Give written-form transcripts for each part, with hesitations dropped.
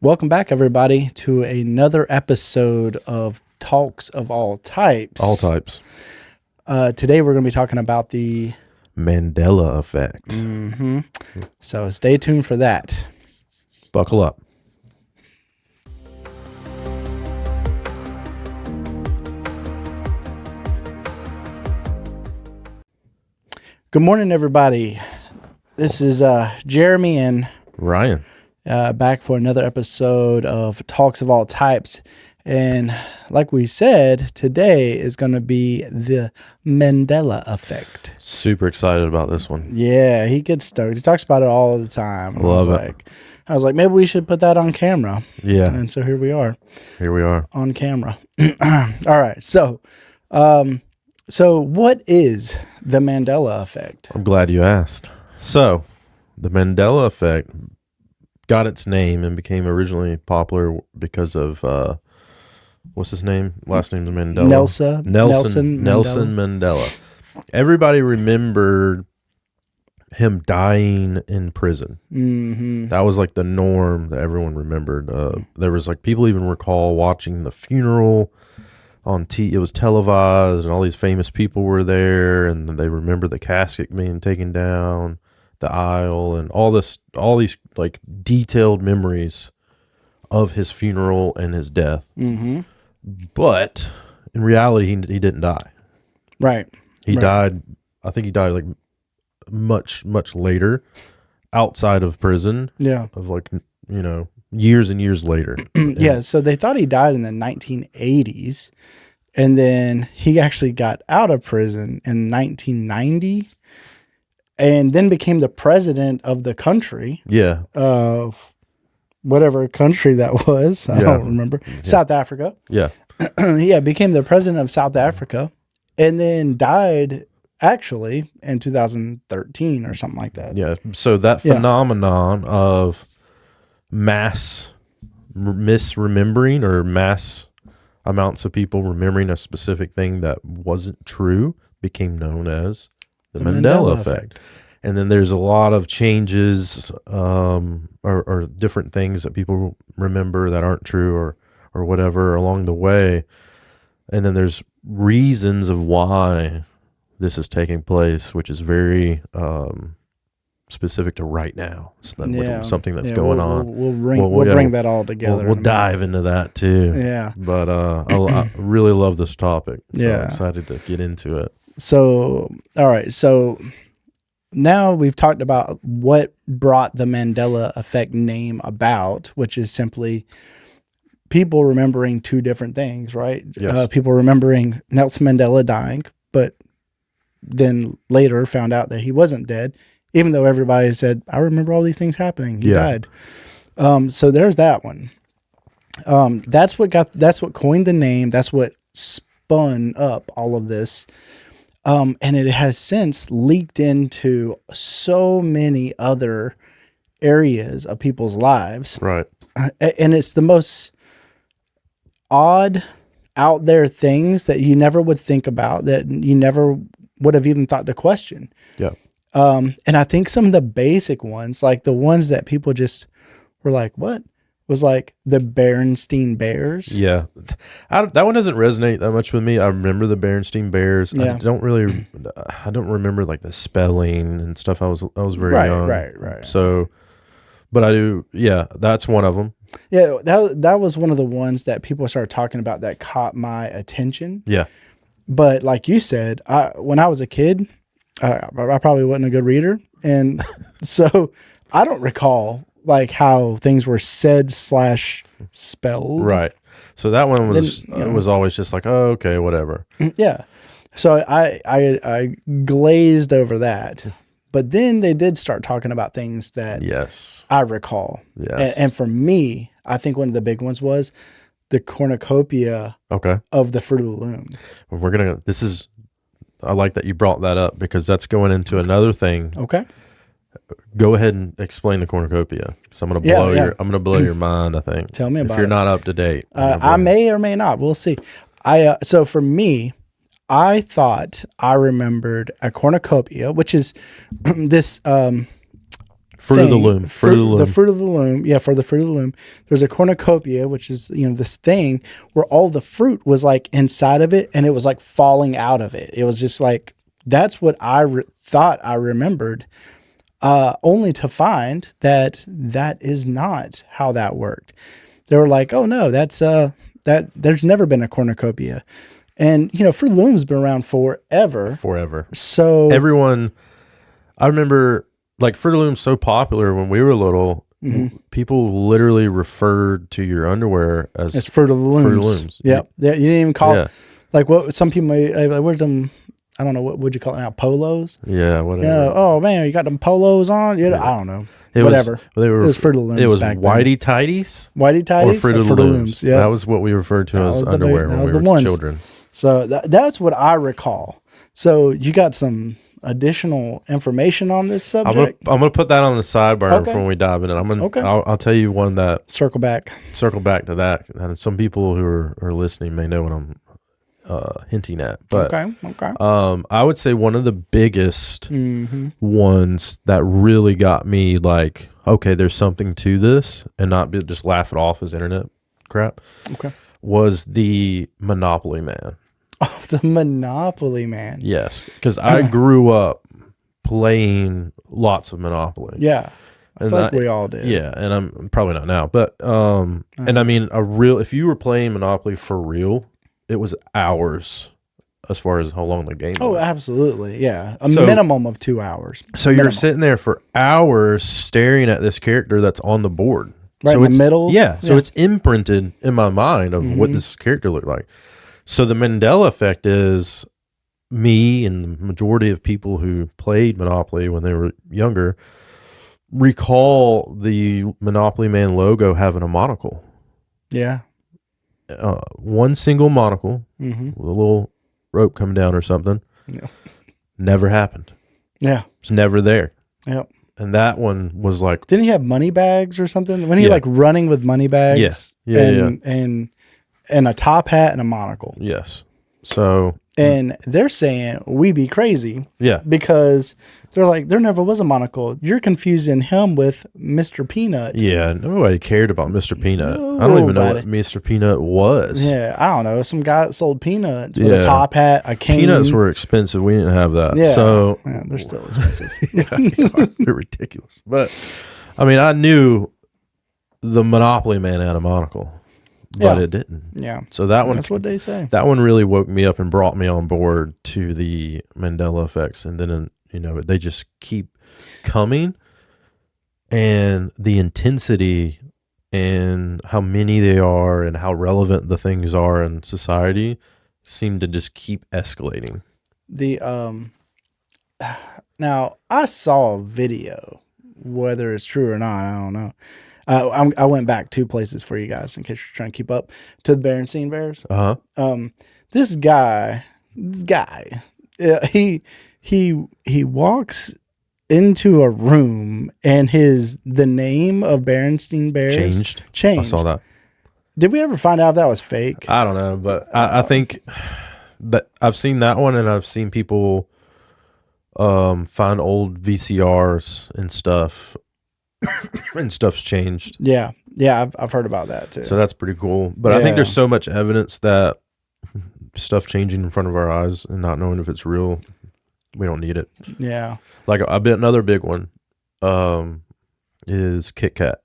Welcome back, everybody, to another episode of Talks of All Types. All types. Today, we're going to be talking about the Mandela Effect. So stay tuned for that. Buckle up. Good morning, everybody. This is Jeremy and Ryan. back for another episode of Talks of All Types. And like we said, today is going to be the Mandela Effect. Super excited about this one. Yeah, he gets stoked. He talks about it all the time. And Love it. I was like, maybe we should put that on camera. Yeah. And so here we are on camera. All right. So what is the Mandela Effect? I'm glad you asked. So, the Mandela Effect got its name and became originally popular because of, what's his name? Last name's Mandela. Nelson Mandela. Everybody remembered him dying in prison. Mm-hmm. That was like the norm that everyone remembered. There was like people even recall watching the funeral on it was televised, and all these famous people were there, and they remember the casket being taken down the aisle, and all these like detailed memories of his funeral and his death. Mm-hmm. But in reality, he didn't die. Right. He died. I think he died like much later, outside of prison. Yeah. Of like years and years later. Yeah. So they thought he died in the 1980s, and then he actually got out of prison in 1990, and then became the president of the country. Yeah. Of whatever country that was. I don't remember. Yeah. South Africa. Yeah. Yeah. Became the president of South Africa, and then died actually in 2013 or something like that. Yeah. So that phenomenon of mass misremembering, or mass amounts of people remembering a specific thing that wasn't true, became known as the Mandela Effect. And then there's a lot of changes or different things that people remember that aren't true or whatever along the way. And then there's reasons of why this is taking place, which is very specific to right now. So something that's going on. We'll bring that all together. We'll dive into that too. Yeah. But I really love this topic. So yeah. I'm excited to get into it. So, all right. So now we've talked about what brought the Mandela Effect name about, which is simply people remembering two different things, right? Yes. People remembering Nelson Mandela dying, but then later found out that he wasn't dead, even though everybody said, I remember all these things happening. He died. So there's that one. That's what coined the name. That's what spun up all of this. And it has since leaked into so many other areas of people's lives. Right. And it's the most odd, out there things that you never would think about, that you never would have even thought to question. Yeah. And I think some of the basic ones, like the ones that people just were like, what? Was like the Berenstain Bears. Yeah. That one doesn't resonate that much with me. I remember the Berenstain Bears. Yeah. I don't remember like the spelling and stuff. I was very young. Right. So, but I do. Yeah. That's one of them. Yeah. That was one of the ones that people started talking about that caught my attention. Yeah. But like you said, when I was a kid, I probably wasn't a good reader. And so I don't recall like how things were said / spelled. Right. So that one was, it was always just like, oh, okay, whatever. Yeah. So I glazed over that. But then they did start talking about things that I recall. Yes. And for me, I think one of the big ones was the cornucopia of the Fruit of the Loom. I like that you brought that up, because that's going into another thing. Okay. Go ahead and explain the cornucopia. So I'm going to blow your mind, I think. Tell me about it. If you're not up to date. I may or may not. We'll see. So for me, I thought I remembered a cornucopia, which is this Fruit of the loom. Fruit of the loom. The fruit of the loom. Yeah, for the fruit of the loom. There's a cornucopia, which is, this thing where all the fruit was like inside of it and it was like falling out of it. It was just like, that's what I thought I remembered, only to find that is not how that worked. They were like, oh no, that's, that there's never been a cornucopia. And, Fruit of the Loom's been around forever. So everyone, I remember, like, Fruit of the Loom's so popular when we were little, people literally referred to your underwear as it's Fruit of the Looms. Fruit of the Looms. Yep. Yeah, you didn't even call it, like what some people may, like, where's them, I don't know, what would you call it now? Polos? Yeah, whatever. Yeah. Oh man, you got them polos on? Yeah, I don't know. Whatever. It was Fruit of the Looms. It was back Whitey Tighties? Whitey Tighties? Or Fruit of the Looms. Yeah. That was what we referred to as underwear when we were children. So that's what I recall. So you got some additional information on this subject? I'm gonna put that on the sidebar before we dive in. I'll tell you one that circle back to that. And some people who are listening may know what I'm hinting at. But okay. I would say one of the biggest ones that really got me like, okay, there's something to this, and not just laugh it off as internet crap. Okay. Was the Monopoly Man. Oh, the Monopoly Man. Yes, because I grew up playing lots of Monopoly. Yeah, I feel like we all did. Yeah, and I'm probably not now, but and I mean, if you were playing Monopoly for real, it was hours as far as how long the game was. Oh, absolutely, yeah, minimum of 2 hours. So you're sitting there for hours staring at this character that's on the board. Right in the middle? Yeah, so it's imprinted in my mind of what this character looked like. So the Mandela Effect is me and the majority of people who played Monopoly when they were younger recall the Monopoly Man logo having a monocle. Yeah. One single monocle with a little rope coming down or something. Yeah. Never happened. Yeah. It's never there. Yep. And that one was like, didn't he have money bags or something? When he like running with money bags? Yes. Yeah. And a top hat and a monocle. Yes. So. And they're saying we be crazy. Yeah. Because they're like, there never was a monocle. You're confusing him with Mr. Peanut. Yeah. Nobody cared about Mr. Peanut. I don't even know what Mr. Peanut was. Yeah. I don't know. Some guy that sold peanuts with a top hat, a cane. Peanuts were expensive. We didn't have that. Yeah. So. Yeah, they're still expensive. They're ridiculous. But, I mean, I knew the Monopoly Man had a monocle. But it didn't. Yeah. So that's what they say. That one really woke me up and brought me on board to the Mandela effects. And then, they just keep coming. And the intensity and how many they are and how relevant the things are in society seem to just keep escalating. Now, I saw a video, whether it's true or not, I don't know. I went back 2 places for you guys in case you're trying to keep up to the Berenstain Bears. This guy, he walks into a room and the name of Berenstain Bears changed. I saw that. Did we ever find out if that was fake? I don't know, but I think that I've seen that one, and I've seen people find old VCRs and stuff. And stuff's changed. Yeah, I've heard about that too. So that's pretty cool. But I think there's so much evidence that stuff changing in front of our eyes and not knowing if it's real, we don't need it. Yeah. Like another big one is Kit Kat.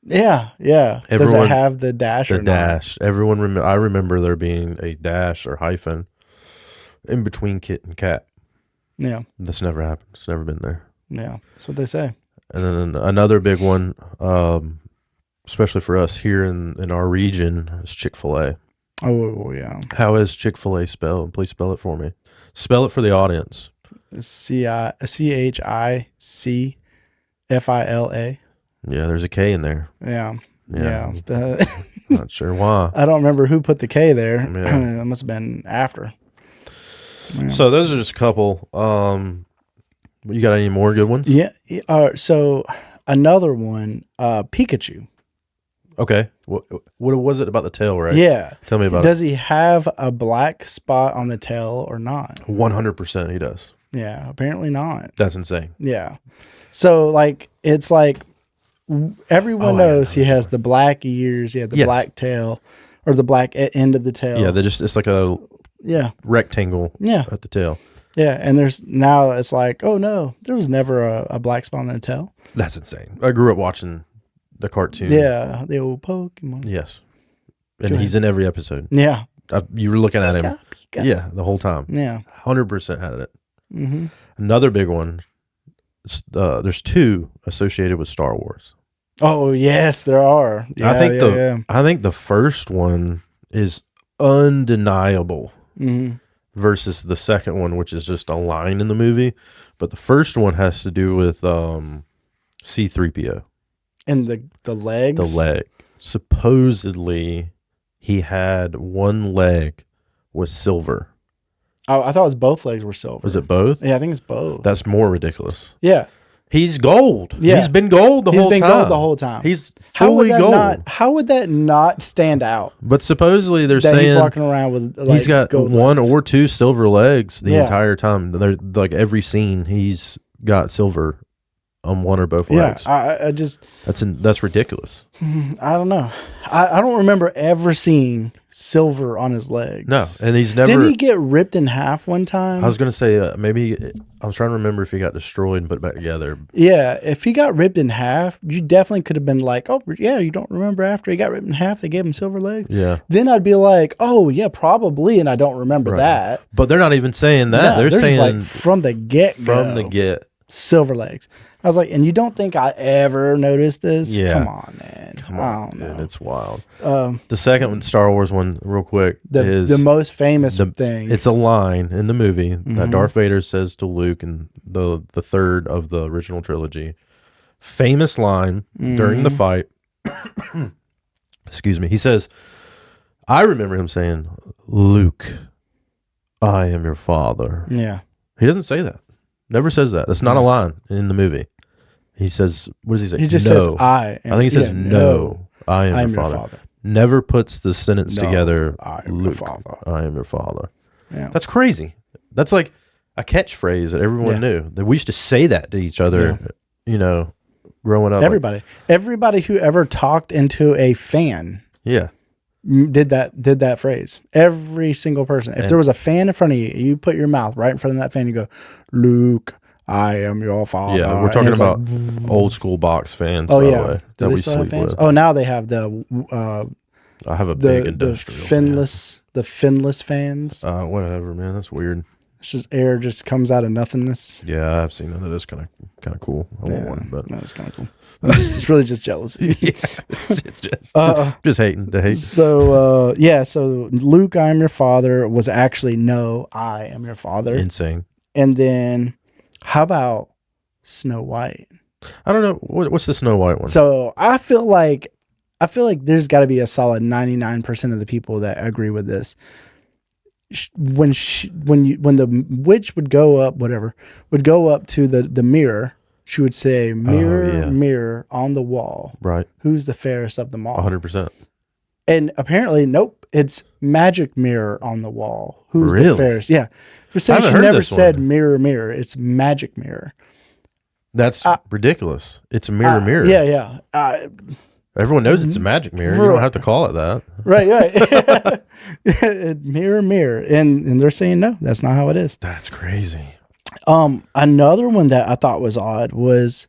Yeah. Does it have the dash or dash? Not? I remember there being a dash or hyphen in between Kit and Cat. Yeah. That's never happened. It's never been there. Yeah. That's what they say. And then another big one, especially for us here in our region, is Chick-fil-A. Oh, yeah. How is Chick-fil-A spelled? Please spell it for me. Spell it for the audience. CHICFILA. Yeah, there's a K in there. Yeah. Not sure why. I don't remember who put the K there. Yeah. It must have been after. Yeah. So those are just a couple. You got any more good ones? Yeah. So another one, Pikachu. Okay. What was it about the tail, right? Yeah. Tell me about Does he have a black spot on the tail or not? 100% he does. Yeah, apparently not. That's insane. Yeah. So like it's like everyone knows he has the black ears, he had the black tail, or the black end of the tail. Yeah, it's like a rectangle at the tail. Yeah, and now it's like, oh no, there was never a black spot on the tail. That's insane. I grew up watching the cartoon. Yeah, the old Pokemon. Yes. And he's in every episode. Yeah. You were looking at him. Pika. Yeah, the whole time. Yeah. 100% had it. Mm-hmm. Another big one. There's 2 associated with Star Wars. Oh yes, there are. Yeah, I think the first one is undeniable versus the second one, which is just a line in the movie. But the first one has to do with C-3PO and the legs. The leg. Supposedly, he had one leg was silver. Oh, I thought both legs were silver. Was it both? Yeah, I think it's both. That's more ridiculous. Yeah. He's gold. Yeah. He's been gold the whole time. He's been gold the whole time. He's fully gold. How would that not stand out? But supposedly they're saying he's walking around with like he's got one legs. or 2 silver legs the entire time. They're like every scene he's got silver on one or both legs. I just that's ridiculous. I don't know. I don't remember ever seeing silver on his legs. No, and he's never. Didn't he get ripped in half one time? I was gonna say maybe I was trying to remember if he got destroyed and put back together. Yeah, if he got ripped in half, you definitely could have been like, oh yeah, you don't remember after he got ripped in half, they gave him silver legs. Yeah. Then I'd be like, oh yeah, probably, and I don't remember that. But they're not even saying that. No, they're saying just like from the get silver legs. I was like, and you don't think I ever noticed this? Yeah. Come on, man. Come on, dude. Know. It's wild. The second one, Star Wars one, real quick, is the most famous thing. It's a line in the movie that Darth Vader says to Luke in the third of the original trilogy. Famous line during the fight. Excuse me. He says, I remember him saying, Luke, I am your father. Yeah. He doesn't say that. Never says that. That's not a line in the movie. He says, what does he say? He just says, I think he says, no, I am your father. Never puts the sentence together, I am Luke, your father. I am your father. Yeah. That's crazy. That's like a catchphrase that everyone knew. That we used to say that to each other, you know, growing up. Everybody who ever talked into a fan did that phrase. Every single person. If there was a fan in front of you, you put your mouth right in front of that fan, you go, Luke, I am your father. Yeah, we're talking about old school box fans. Oh, by yeah. The way, Do they still have fans? Oh, now they have I have a big industrial the finless fans. Whatever, man. That's weird. It's just air just comes out of nothingness. Yeah, I've seen that. That is kind of cool. I want one, but no, it's kind of cool. It's really just jealousy. Yeah, it's just hating to hate. So so Luke, I am your father was actually no, I am your father. Insane. And then how about Snow White? I don't know what's the Snow White one. So I feel like there's got to be a solid 99% of the people that agree with this. When the witch would go up to the mirror, she would say, mirror, mirror on the wall. Right. Who's the fairest of them all? 100%. And apparently, nope, it's magic mirror on the wall. Who's really? The fairest? Yeah. They're saying she never said mirror, mirror. It's magic mirror. That's ridiculous. It's a mirror, mirror. Yeah. Everyone knows it's a magic mirror. You don't have to call it that. Right. Mirror, mirror. And they're saying, no, that's not how it is. That's crazy. Another one that I thought was odd was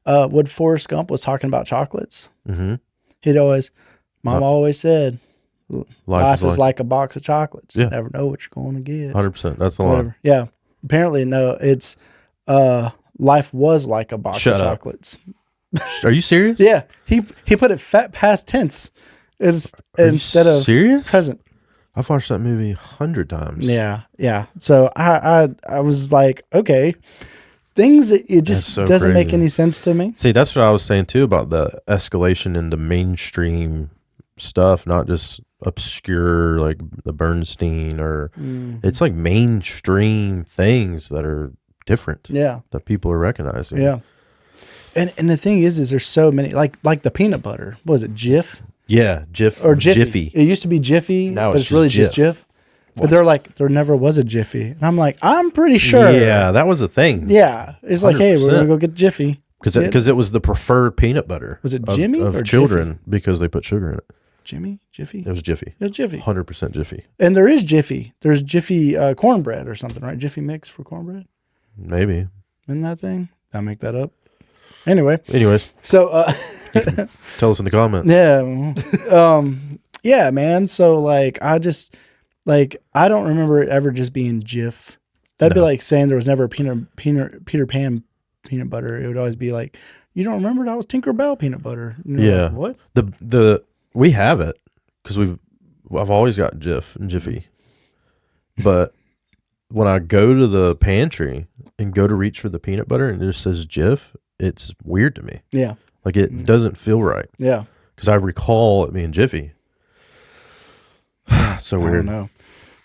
when Forrest Gump was talking about chocolates. Mm-hmm. Mom always said, life is like a box of chocolates. Yeah. You never know what you're going to get. 100%. That's the line. Yeah. Apparently, no, it's life was like a box of chocolates. Are you serious? Yeah. He put it past tense instead of present. I've watched that movie 100 times. Yeah. So I was like, okay, things that it just doesn't make any sense to me. See, that's what I was saying too about the escalation into mainstream stuff, not just obscure like the Bernstein or it's like mainstream things that are different. Yeah. That people are recognizing. Yeah. And the thing is there's so many like the peanut butter. What was it, Jif? Yeah, Jif or Jiffy. It used to be Jiffy, Now but it's really just Jif. But they're like, there never was a Jiffy. And I'm like, I'm pretty sure. Yeah, that was a thing. Yeah. It's like, hey, we're going to go get Jiffy. Because it was the preferred peanut butter. Was it Jimmy of or children Jiffy? Because they put sugar in it. Jimmy? Jiffy? It was Jiffy. It was Jiffy. 100% Jiffy. And there is Jiffy. There's Jiffy cornbread or something, right? Jiffy mix for cornbread? Maybe. Isn't that thing? Did I make that up? Anyways. So, tell us in the comments. Yeah. Yeah, man. So like, I don't remember it ever just being Jif. That'd be like saying there was never Peter Pan peanut butter. It would always be like, you don't remember that was Tinkerbell peanut butter. Yeah. Like, what? We have it because I've always got Jif and Jiffy, but when I go to the pantry and go to reach for the peanut butter and it just says Jif, it's weird to me. Yeah. Like it doesn't feel right. Yeah. Because I recall it being Jiffy. So weird. I don't know.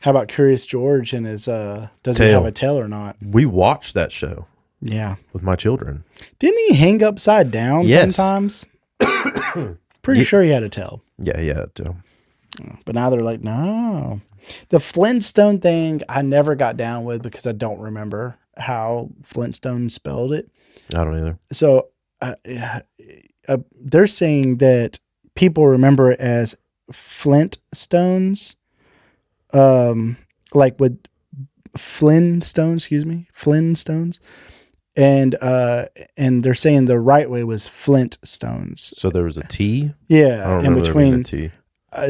How about Curious George and his does he have a tail or not? We watched that show. Yeah. With my children. Didn't he hang upside down sometimes? Pretty sure he had a tail. Yeah, he had a tail. But now they're like, no. The Flintstone thing I never got down with because I don't remember how Flintstone spelled it. I don't either. So they're saying that people remember it as Flintstones, like with Flintstones, and they're saying the right way was Flintstones. So there was a T. Yeah, in between a T.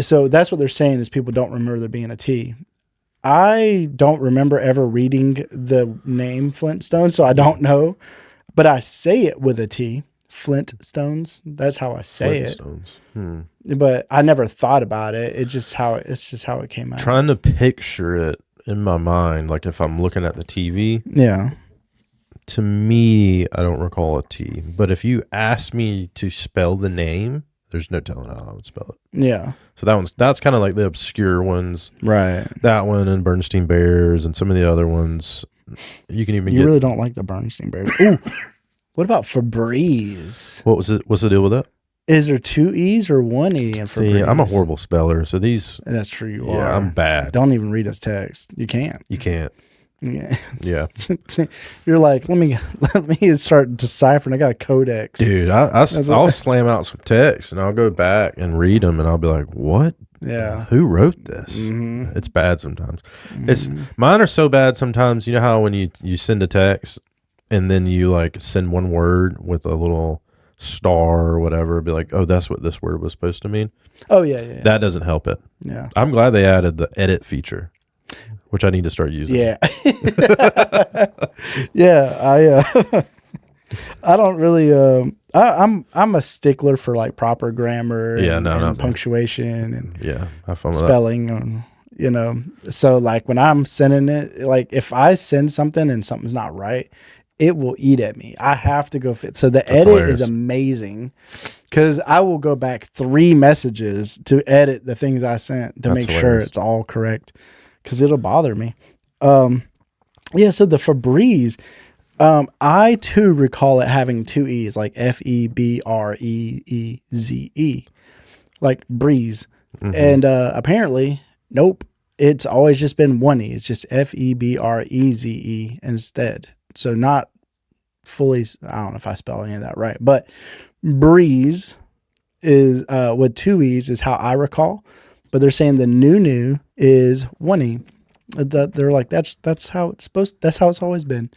So that's what they're saying is people don't remember there being a T. I don't remember ever reading the name Flintstone, so I don't know, but I say it with a T. Flintstones. That's how I say it. But I never thought about it. It's just how it came out. Trying to picture it in my mind, like if I'm looking at the TV. Yeah. To me, I don't recall a T. But if you ask me to spell the name, there's no telling how I would spell it. Yeah. So that's kind of like the obscure ones. Right. That one and Bernstein Bears and some of the other ones. You can even really don't like the Bernstein Bears. Ooh. What about Febreze? What's the deal with that? Is there 2 E's or 1 E in Febreze? See, I'm a horrible speller, so these... That's true, you are. Yeah, I'm bad. Don't even read his text. You can't. You can't. Yeah. Yeah. You're like, let me start deciphering. I got a codex. Dude, I'll slam out some text, and I'll go back and read them, and I'll be like, what? Yeah. Who wrote this? Mm-hmm. It's bad sometimes. Mine are so bad sometimes. You know how when you send a text, and then you like send one word with a little star or whatever, be like, oh, that's what this word was supposed to mean. Oh yeah. That doesn't help it. Yeah. I'm glad they added the edit feature, which I need to start using. Yeah. Yeah. I don't really, I'm a stickler for like proper grammar and punctuation and have fun with spelling. So like when I'm sending it, like if I send something and something's not right, it will eat at me. I have to go fit. So the edit is amazing because I will go back 3 messages to edit the things I sent to make sure it's all correct because it'll bother me. So the Febreze, I too recall it having 2 E's, like Febreeze, like breeze. Mm-hmm. And apparently, nope, it's always just been 1 E. It's just Febreze instead. So not fully, I don't know if I spell any of that right, but breeze is with 2 E's is how I recall. But they're saying the new is 1 E. They're like, that's how it's supposed. That's how it's always been.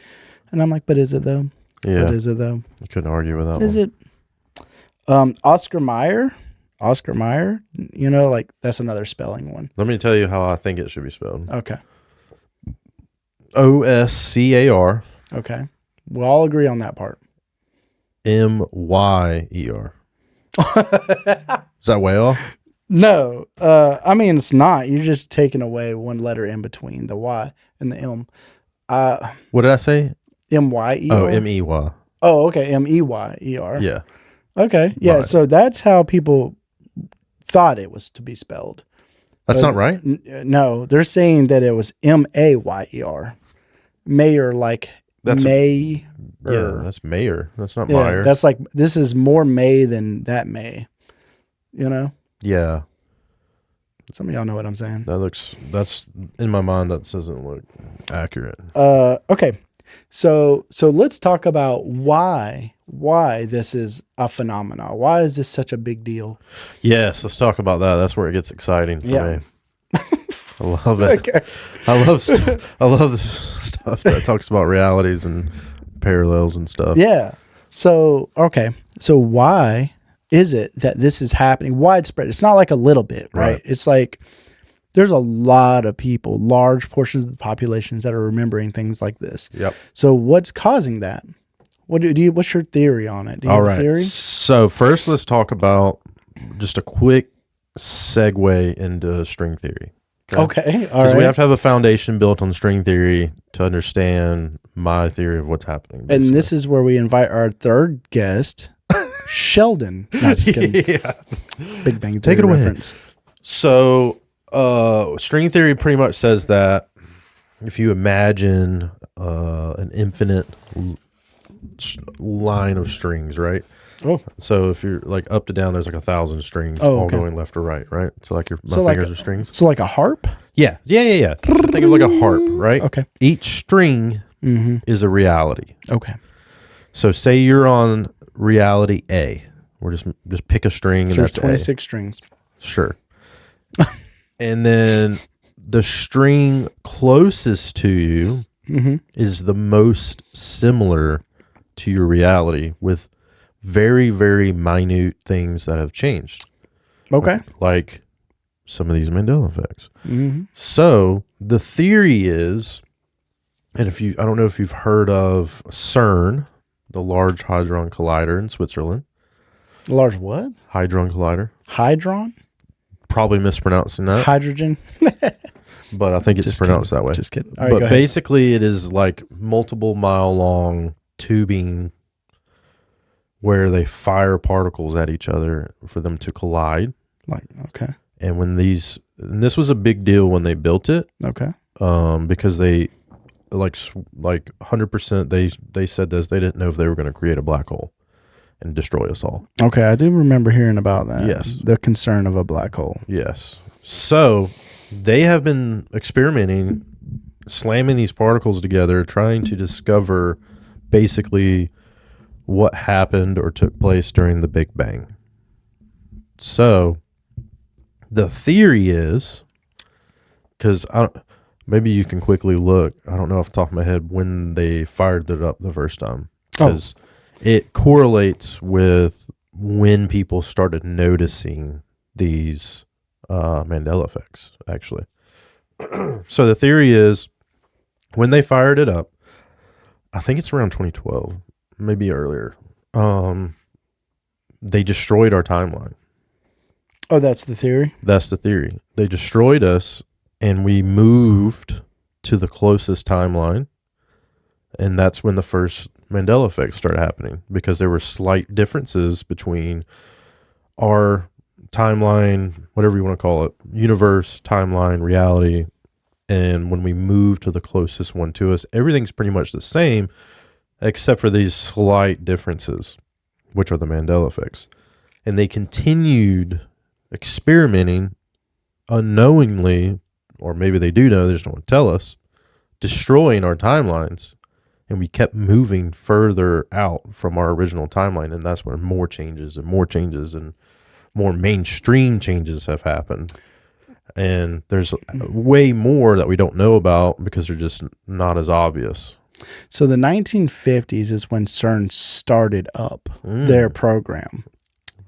And I'm like, but is it though? Yeah. But is it though? I couldn't argue with that. Is it? Oscar Mayer, like that's another spelling one. Let me tell you how I think it should be spelled. Okay. Oscar. Okay. We'll all agree on that part. Myer. Is that way off? No. I mean, it's not. You're just taking away one letter in between the Y and the M. What did I say? M-Y-E-R? Oh, M-E-Y. Oh, okay. M-E-Y-E-R. Yeah. Okay. Yeah. Right. So that's how people thought it was to be spelled. That's not right? No. They're saying that it was M-A-Y-E-R. Mayor, like May. Yeah, that's Mayor. That's not Meyer. That's like, this is more May than that May. Yeah. Some of y'all know what I'm saying. That's in my mind. That doesn't look accurate. Okay. So let's talk about why this is a phenomenon. Why is this such a big deal? Yes, let's talk about that. That's where it gets exciting for me. I love it. Okay. I love the stuff that talks about realities and parallels and stuff. Yeah. So, okay. So why is it that this is happening widespread? It's not like a little bit, right? It's like there's a lot of people, large portions of the populations that are remembering things like this. Yep. So what's causing that? What's your theory on it? Do you All have a theory? So first, let's talk about just a quick segue into string theory. Okay. All Because right. we have to have a foundation built on string theory to understand my theory of what's happening. And this is where we invite our third guest, Sheldon. No, just kidding. Yeah. Big Bang Theory Take it away. reference. So, string theory pretty much says that if you imagine an infinite line of strings, right? Oh. So if you're like up to down, there's like 1,000 strings Oh, all okay. going left to right, right? So like my So like fingers are strings. So like a harp? Yeah. Think of like a harp, right? Okay. Each string Mm-hmm. is a reality. Okay. So say you're on reality A. We're just pick a string So and there's that's 26 strings. Sure. And then the string closest to you Mm-hmm. is the most similar to your reality with very, very minute things that have changed. Okay. Like some of these Mandela effects. Mm-hmm. So the theory is, and I don't know if you've heard of CERN, the Large Hadron Collider in Switzerland. Large what? Hadron Collider. Hydron? Probably mispronouncing that, Hydrogen? but I think it's Just pronounced kidding. that way. Just kidding. All right, But go ahead. basically, it is like multiple mile long tubing where they fire particles at each other for them to collide. Like, okay. And and this was a big deal when they built it, Okay. because they like 100%. They said this. They didn't know if they were going to create a black hole and destroy us all. Okay. I do remember hearing about that. Yes. The concern of a black hole. Yes. So they have been experimenting, slamming these particles together, trying to discover basically what happened or took place during the Big Bang. So the theory is, because maybe you can quickly look, I don't know off the top of my head when they fired it up the first time, because it correlates with when people started noticing these Mandela effects, actually. So the theory is when they fired it up, I think it's around 2012, maybe earlier, they destroyed our timeline. Oh, that's the theory? That's the theory. They destroyed us and we moved to the closest timeline. And that's when the first Mandela effect started happening, because there were slight differences between our timeline, whatever you want to call it, universe, timeline, reality. And when we move to the closest one to us, everything's pretty much the same, except for these slight differences, which are the Mandela effects. And they continued experimenting unknowingly, or maybe they do know, they just don't want to tell us, destroying our timelines. And we kept moving further out from our original timeline. And that's where more changes and more mainstream changes have happened. And there's way more that we don't know about because they're just not as obvious. So the 1950s is when CERN started up their program.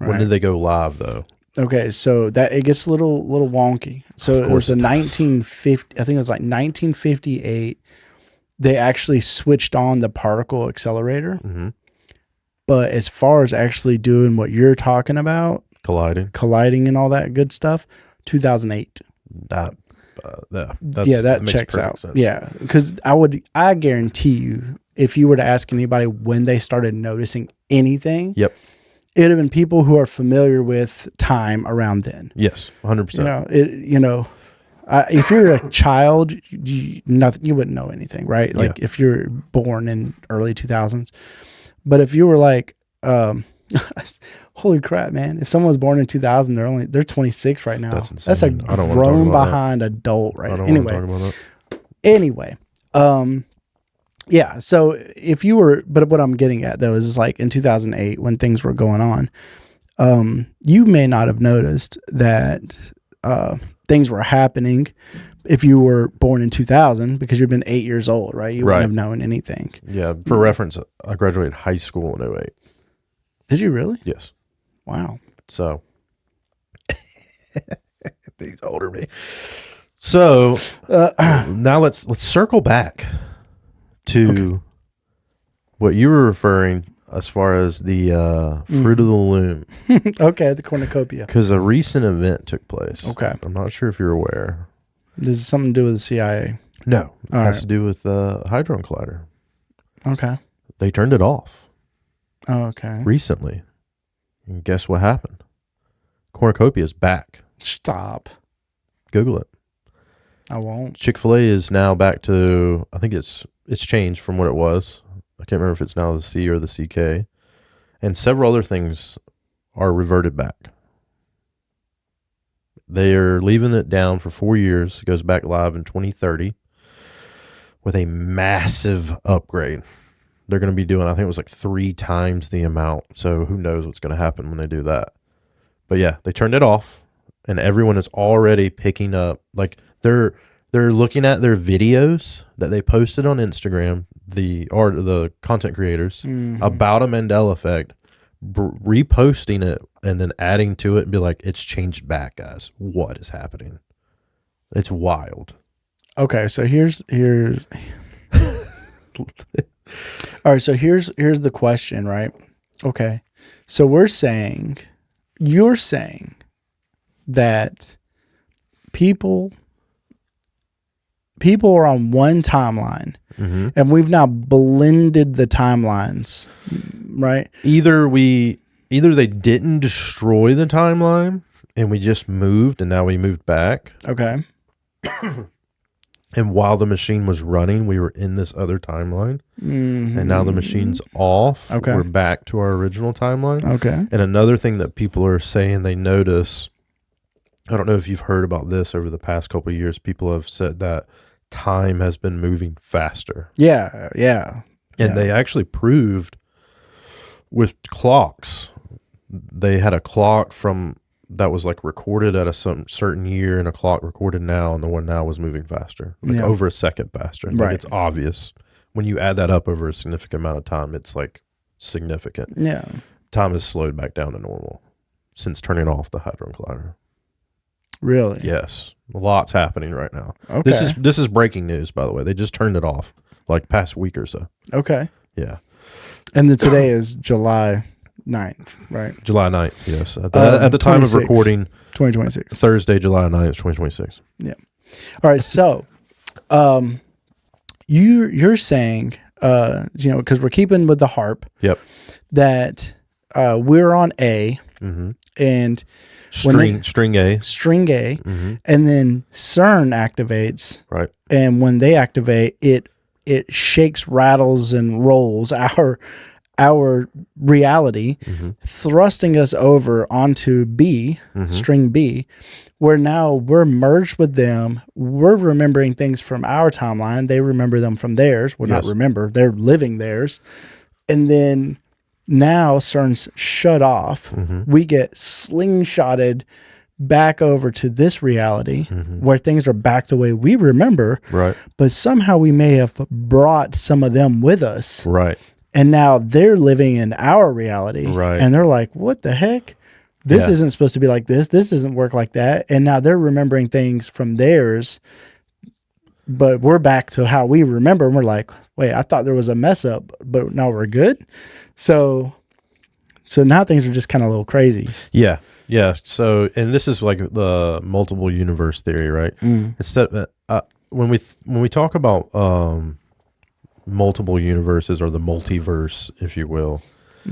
Right? When did they go live, though? Okay, so that it gets a little wonky. So it was the 1950. I think it was like 1958. They actually switched on the particle accelerator. Mm-hmm. But as far as actually doing what you're talking about, colliding and all that good stuff, 2008. That makes checks out. Sense. Yeah, because I guarantee you, if you were to ask anybody when they started noticing anything, yep, it would have been people who are familiar with time around then. Yes, 100%. If you're a child, you wouldn't know anything, right? Like if you're born in early 2000s. But if you were like Holy crap, man! If someone was born in 2000, they're 26 right now. That's That's a insane. I don't wanna talk grown about that. behind adult right I now. don't want to talk about that. Anyway, yeah. So if you were, but what I'm getting at though is like in 2008 when things were going on, you may not have noticed that things were happening if you were born in 2000 because you've been 8 years old, right? You wouldn't have known anything. Yeah. For reference, I graduated high school in 08. Did you really? Yes. Wow. So he's older than me. So now let's circle back to what you were referring as far as the fruit of the loom. Okay, the cornucopia. Because a recent event took place. Okay. I'm not sure if you're aware. This is something to do with the CIA. No. It All has right. to do with the Hadron Collider. Okay. They turned it off Oh, okay. recently. And guess what happened? Cornucopia is back. Stop. Google it. I won't. Chick-fil-A is now back to, I think it's changed from what it was. I can't remember if it's now the C or the CK. And several other things are reverted back. They are leaving it down for 4 years. It goes back live in 2030 with a massive upgrade. They're going to be doing, I think it was like 3 times the amount. So who knows what's going to happen when they do that. But yeah, they turned it off and everyone is already picking up. Like they're looking at their videos that they posted on Instagram, the content creators about a Mandela Effect, reposting it and then adding to it and be like, it's changed back, guys. What is happening? It's wild. Okay, so here's all right, so here's the question, right? Okay. So you're saying that people are on one timeline and we've now blended the timelines, right? Either they didn't destroy the timeline and we just moved and now we moved back. Okay. And while the machine was running, we were in this other timeline. And now the machine's off. Okay. We're back to our original timeline. Okay. And another thing that people are saying they notice, I don't know if you've heard about this over the past couple of years, people have said that time has been moving faster. Yeah. Yeah. And they actually proved with clocks. They had a clock that was like recorded at a certain year and a clock recorded now, and the one now was moving faster, like over a second faster. Like it's obvious when you add that up over a significant amount of time, it's like significant. Yeah. Time has slowed back down to normal since turning off the Hadron Collider. Really? Yes. Lots happening right now. Okay. This is breaking news, by the way. They just turned it off like past week or so. Okay. Yeah. And then today is July 9th, right? July 9th, yes. At the time of recording, 2026. Thursday, July 9th, 2026. Yeah. All right. So, you're saying, because we're keeping with the HARP. Yep. That we're on A, and string A, and then CERN activates, right? And when they activate, it shakes, rattles, and rolls our reality, thrusting us over onto B, string B, where now we're merged with them. We're remembering things from our timeline. They remember them from theirs. Well, not remember, they're living theirs. And then now CERN's shut off. We get slingshotted back over to this reality where things are back the way we remember. Right. But somehow we may have brought some of them with us. Right. And now they're living in our reality. Right. And they're like, what the heck? This isn't supposed to be like this. This doesn't work like that. And now they're remembering things from theirs. But we're back to how we remember. And we're like, wait, I thought there was a mess up, but now we're good. So now things are just kind of a little crazy. Yeah. Yeah. So, and this is like the multiple universe theory, right? Instead, when we talk about multiple universes or the multiverse, if you will.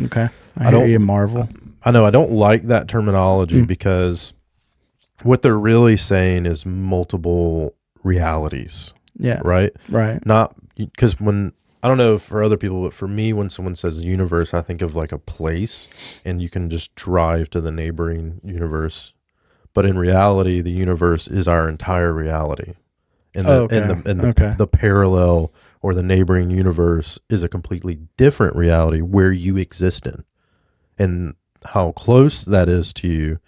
Okay. I hear you, Marvel. I know I don't like that terminology because what they're really saying is multiple realities. Yeah. Right. Right. Not because when I don't know for other people, but for me, when someone says universe, I think of like a place, and you can just drive to the neighboring universe. But in reality, the universe is our entire reality, and the parallel or the neighboring universe is a completely different reality where you exist in, and how close that is to you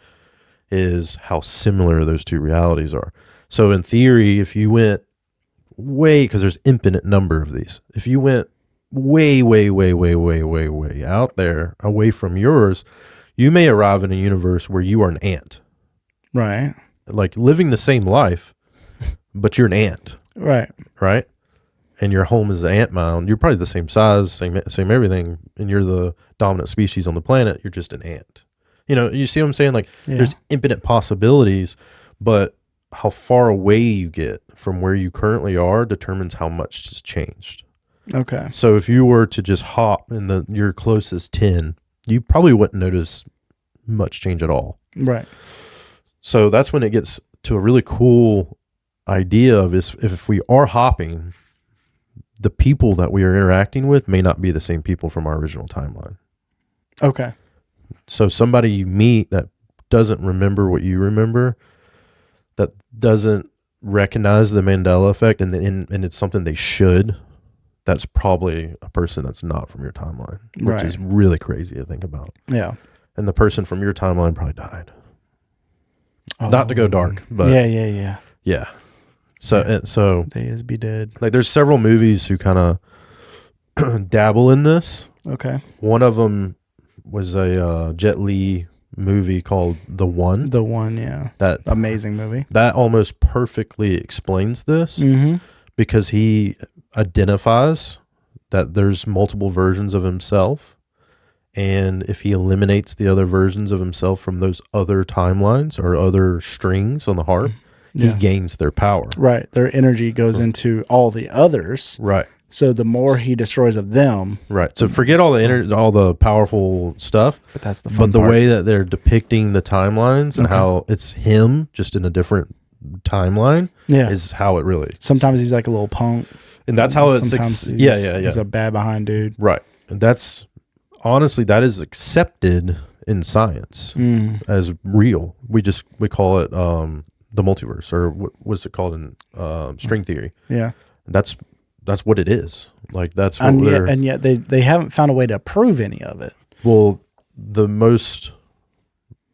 is how similar those two realities are. So in theory, if you went because there's infinite number of these, if you went way out there away from yours, you may arrive in a universe where you are an ant. Right. Like living the same life, but you're an ant. Right. Right. And your home is the ant mound. You're probably the same size, same everything, and you're the dominant species on the planet. You're just an ant. You see what I'm saying? Like there's infinite possibilities, but how far away you get from where you currently are determines how much has changed. Okay. So if you were to just hop in your closest 10, you probably wouldn't notice much change at all. Right. So that's when it gets to a really cool idea of if we are hopping, the people that we are interacting with may not be the same people from our original timeline. Okay. So somebody you meet that doesn't remember what you remember, that doesn't recognize the Mandela effect, and it's something they should, that's probably a person that's not from your timeline, which is really crazy to think about. Yeah. And the person from your timeline probably died. Not to go dark, but yeah. So they is be dead. Like there's several movies who kind of dabble in this. Okay. One of them was a Jet Li movie called The One. The One, yeah. That amazing movie. That almost perfectly explains this Mm-hmm. because he identifies that there's multiple versions of himself. And if he eliminates the other versions of himself from those other timelines or other strings on the harp, he gains their power. Right. Their energy goes into all the others. Right. So the more he destroys of them. Right. So forget all the all the powerful stuff. But that's the fun But the part. way that they're depicting the timelines and how it's him just in a different timeline is how it really. Sometimes he's like a little punk. And that's how it's. He's a bad behind dude. Right. And that's. Honestly, that is accepted in science as real. We call it the multiverse, or what's it called in string theory? Yeah, that's what it is. Like that's what and yet they haven't found a way to prove any of it. Well, the most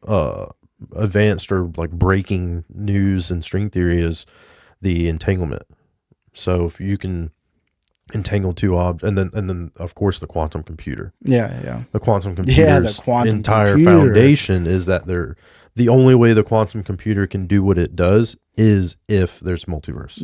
advanced or like breaking news in string theory is the entanglement. So if you can entangle two objects, and then of course the quantum computer. The quantum computer's entire foundation is that the only way the quantum computer can do what it does is if there's multiverse.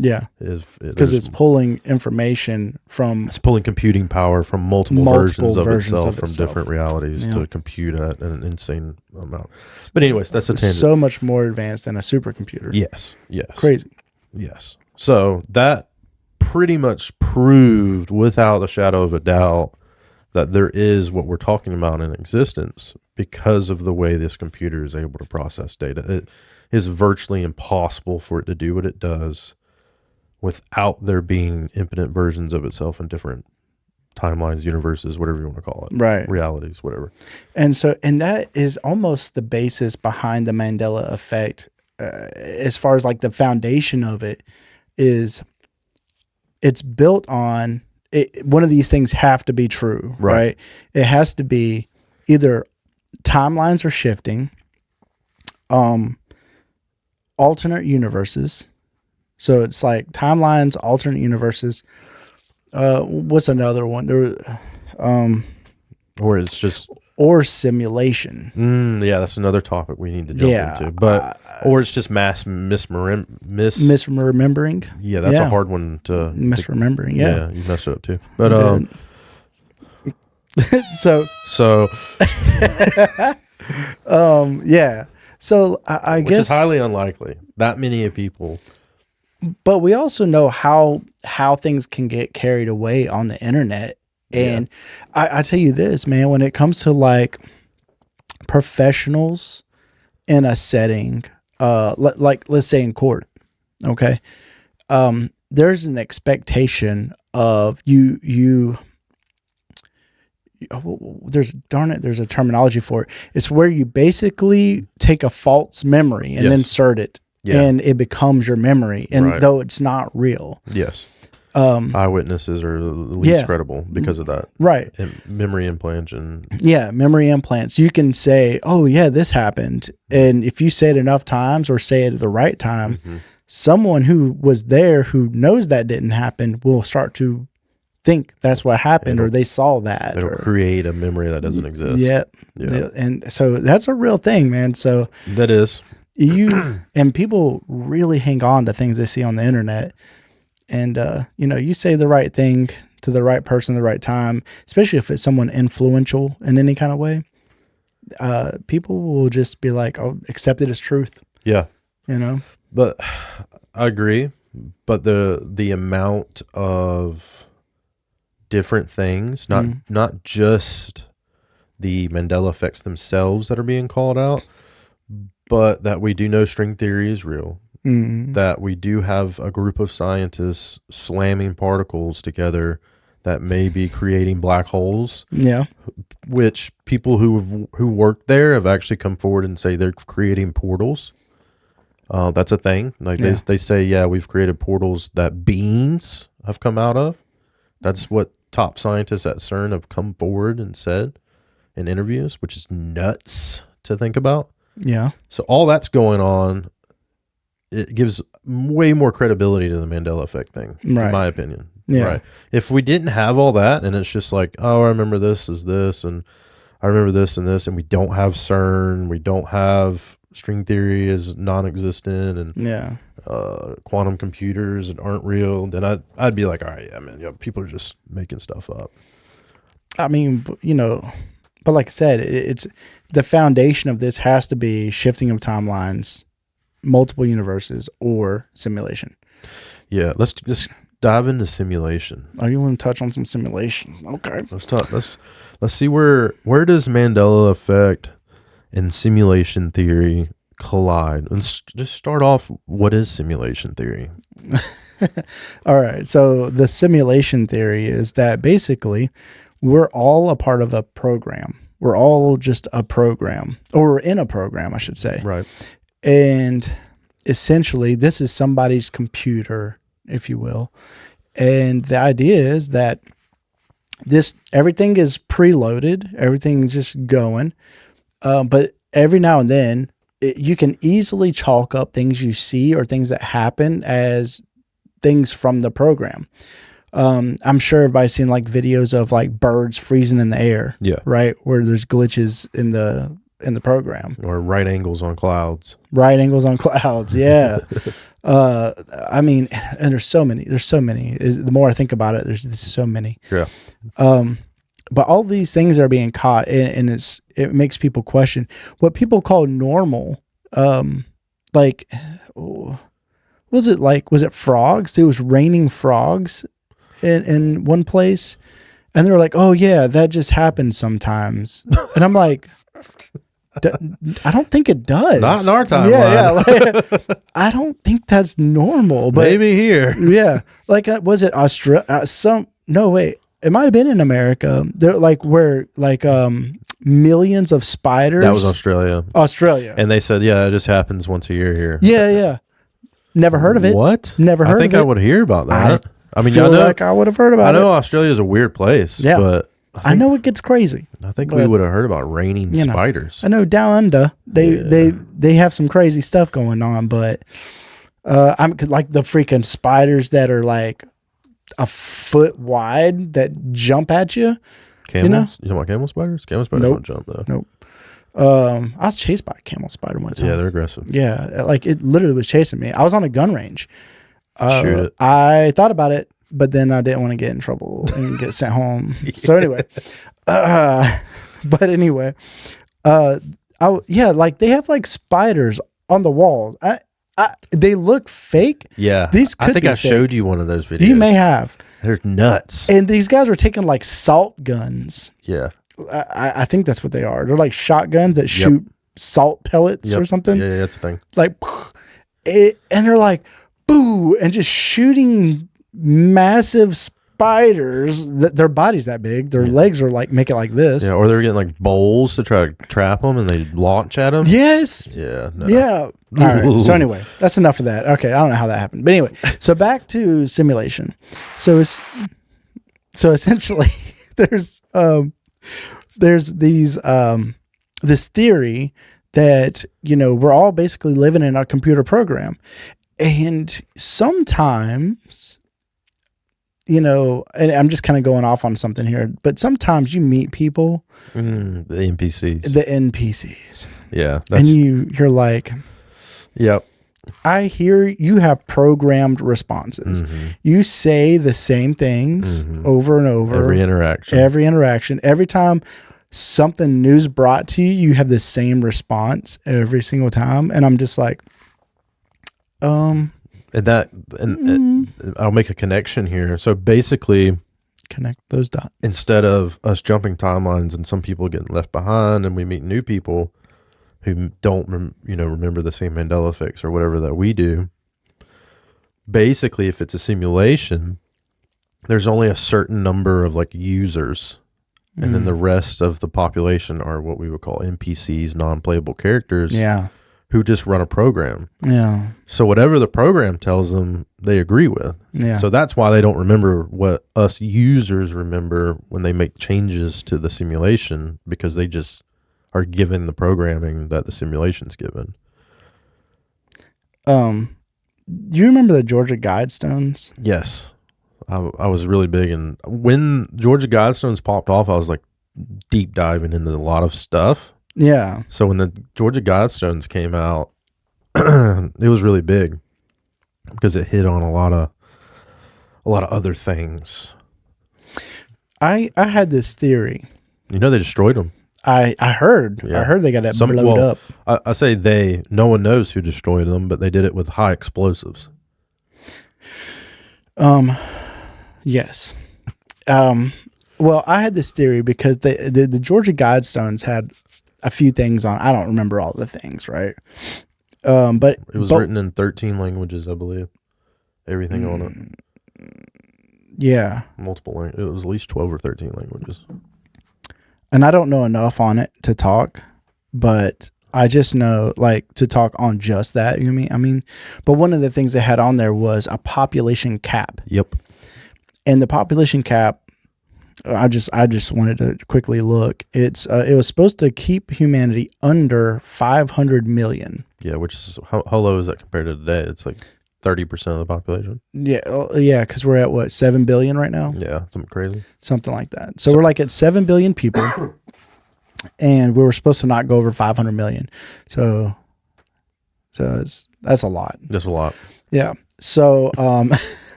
Because it's pulling information from. It's pulling computing power from multiple versions of itself from different realities to compute at an insane amount. But anyways, that's a tangent. So much more advanced than a supercomputer. Yes. Crazy. Yes. So that pretty much proved without a shadow of a doubt that there is what we're talking about in existence because of the way this computer is able to process data. It is virtually impossible for it to do what it does without there being infinite versions of itself in different timelines, universes, whatever you want to call it. Right. Realities, whatever. And that is almost the basis behind the Mandela effect. As far as like the foundation of it is, it's built on one of these things have to be true, right? It has to be either timelines are shifting, alternate universes. So it's like timelines, alternate universes. What's another one? Or it's just or simulation. Yeah, that's another topic we need to jump into. But or it's just mass misremembering. Yeah, that's a hard one to misremembering. Yeah, you messed it up too. But so yeah. So I guess which is highly unlikely. That many people. But we also know how things can get carried away on the internet. And I tell you this, man, when it comes to like professionals in a setting, like let's say in court, okay, there's an expectation of there's a terminology for it. It's where you basically take a false memory and insert it, and it becomes your memory, and though it's not real. Yes. Eyewitnesses are the least credible because of that. Right. And memory implantation. Yeah, memory implants. You can say, "Oh yeah, this happened," and if you say it enough times or say it at the right time, someone who was there who knows that didn't happen will start to think that's what happened, or they saw that. It'll create a memory that doesn't exist. Yeah. And so that's a real thing, man. So that is. And people really hang on to things they see on the internet. And, you say the right thing to the right person at the right time, especially if it's someone influential in any kind of way. People will just be like, "Oh, accept it as truth." Yeah. But I agree. But the amount of different things, not just the Mandela effects themselves that are being called out, but that we do know string theory is real, that we do have a group of scientists slamming particles together that may be creating black holes. Yeah. Which people who work there have actually come forward and say they're creating portals. That's a thing. Like they say, we've created portals that beings have come out of. That's what top scientists at CERN have come forward and said in interviews, which is nuts to think about. Yeah. So all that's going on, it gives way more credibility to the Mandela Effect thing, in my opinion. Yeah. Right. If we didn't have all that and it's just like, oh, I remember this as this, and I remember this and this, and we don't have CERN, we don't have string theory is non-existent, and quantum computers aren't real, then I'd be like, all right, man, people are just making stuff up. I mean, but like I said, it's the foundation of this has to be shifting of timelines, multiple universes, or simulation. Yeah, let's just dive into simulation. Oh, you want to touch on some simulation? Okay, let's talk. Let's see where does Mandela effect and simulation theory collide. Let's just start off. What is simulation theory? All right. So the simulation theory is that basically we're all a part of a program. We're all just a program, or we're in a program, I should say. Right. And essentially this is somebody's computer, if you will. And the idea is that everything is preloaded. Everything's just going. But every now and then you can easily chalk up things you see or things that happen as things from the program. I'm sure everybody's seen like videos of like birds freezing in the air. Yeah. Right. Where there's glitches in the program. Or right angles on clouds. Right angles on clouds. Yeah. I mean, and there's so many. The more I think about it, there's so many. Yeah. But all these things are being caught, and it makes people question what people call normal. Was it frogs? It was raining frogs in one place, and they were like, "Oh yeah, that just happens sometimes." And I'm like, I don't think it does. Not in our timeline. I don't think that's normal. But maybe here. Yeah, was it Australia? No, wait. It might have been in America. They're millions of spiders. That was Australia. Australia. And they said, it just happens once a year here. Yeah. Never heard of it. What? Never heard of it. I think I would hear about that. I would have heard about it. I know Australia is a weird place. Yeah. But I know it gets crazy. I think we would have heard about raining spiders. I know down under they have some crazy stuff going on, but I'm like the freaking spiders that are like a foot wide that jump at you. Camels? You know about camel spiders? Camel spiders don't jump though. Nope. I was chased by a camel spider one time. Yeah, they're aggressive. Yeah, like it literally was chasing me. I was on a gun range. Shoot it. I thought about it, but then I didn't want to get in trouble and get sent home. So anyway, like they have like spiders on the walls. They look fake. Yeah. I think I showed you one of those videos. You may have. They're nuts. And these guys are taking like salt guns. Yeah. I think that's what they are. They're like shotguns that shoot salt pellets or something. Yeah, that's the thing. Like, and they're like, boo, and just shooting massive spiders. Their body's that big. Their legs are like, make it like this. Yeah, or they're getting like bowls to try to trap them, and they launch at them. Yes. Yeah. No. Yeah. All right. So anyway, that's enough of that. Okay, I don't know how that happened, but anyway, so back to simulation. So essentially, there's these this theory that we're all basically living in a computer program, and sometimes. And I'm just kind of going off on something here, but sometimes you meet people, the NPCs. The NPCs. Yeah. And you're like, yep. I hear you have programmed responses. Mm-hmm. You say the same things over and over. Every interaction. Every time something new's brought to you, you have the same response every single time. And I'm just like, And I'll make a connection here. So basically, connect those dots. Instead of us jumping timelines and some people getting left behind, and we meet new people who don't, remember the same Mandela effects or whatever that we do. Basically, if it's a simulation, there's only a certain number of like users, and then the rest of the population are what we would call NPCs, non-playable characters. Yeah. Who just run a program. Yeah. So whatever the program tells them, they agree with. Yeah. So that's why they don't remember what us users remember when they make changes to the simulation, because they just are given the programming that the simulation's given. Do you remember the Georgia Guidestones? Yes. I was really big. And when Georgia Guidestones popped off, I was like deep diving into a lot of stuff. Yeah. So when the Georgia Guidestones came out, it was really big because it hit on a lot of other things. I had this theory. They destroyed them. I heard. Yeah. I heard they got it blown up. I say no one knows who destroyed them, but they did it with high explosives. Yes. Well, I had this theory because the Georgia Guidestones had a few things on. I don't remember all the things, right? But it was written in 13 languages, I believe. Everything on it. Yeah. Multiple languages. It was at least 12 or 13 languages. And I don't know enough on it to talk, but I just know to talk on just that. But one of the things they had on there was a population cap. Yep. And the population cap, I just wanted to quickly look. It was supposed to keep humanity under 500 million. Yeah, which is how low is that compared to today? It's like 30% of the population. Yeah, because we're at what, 7 billion right now? Yeah, something crazy. Something like that. So we're like at 7 billion people, and we were supposed to not go over 500 million. So that's a lot. That's a lot. Yeah. So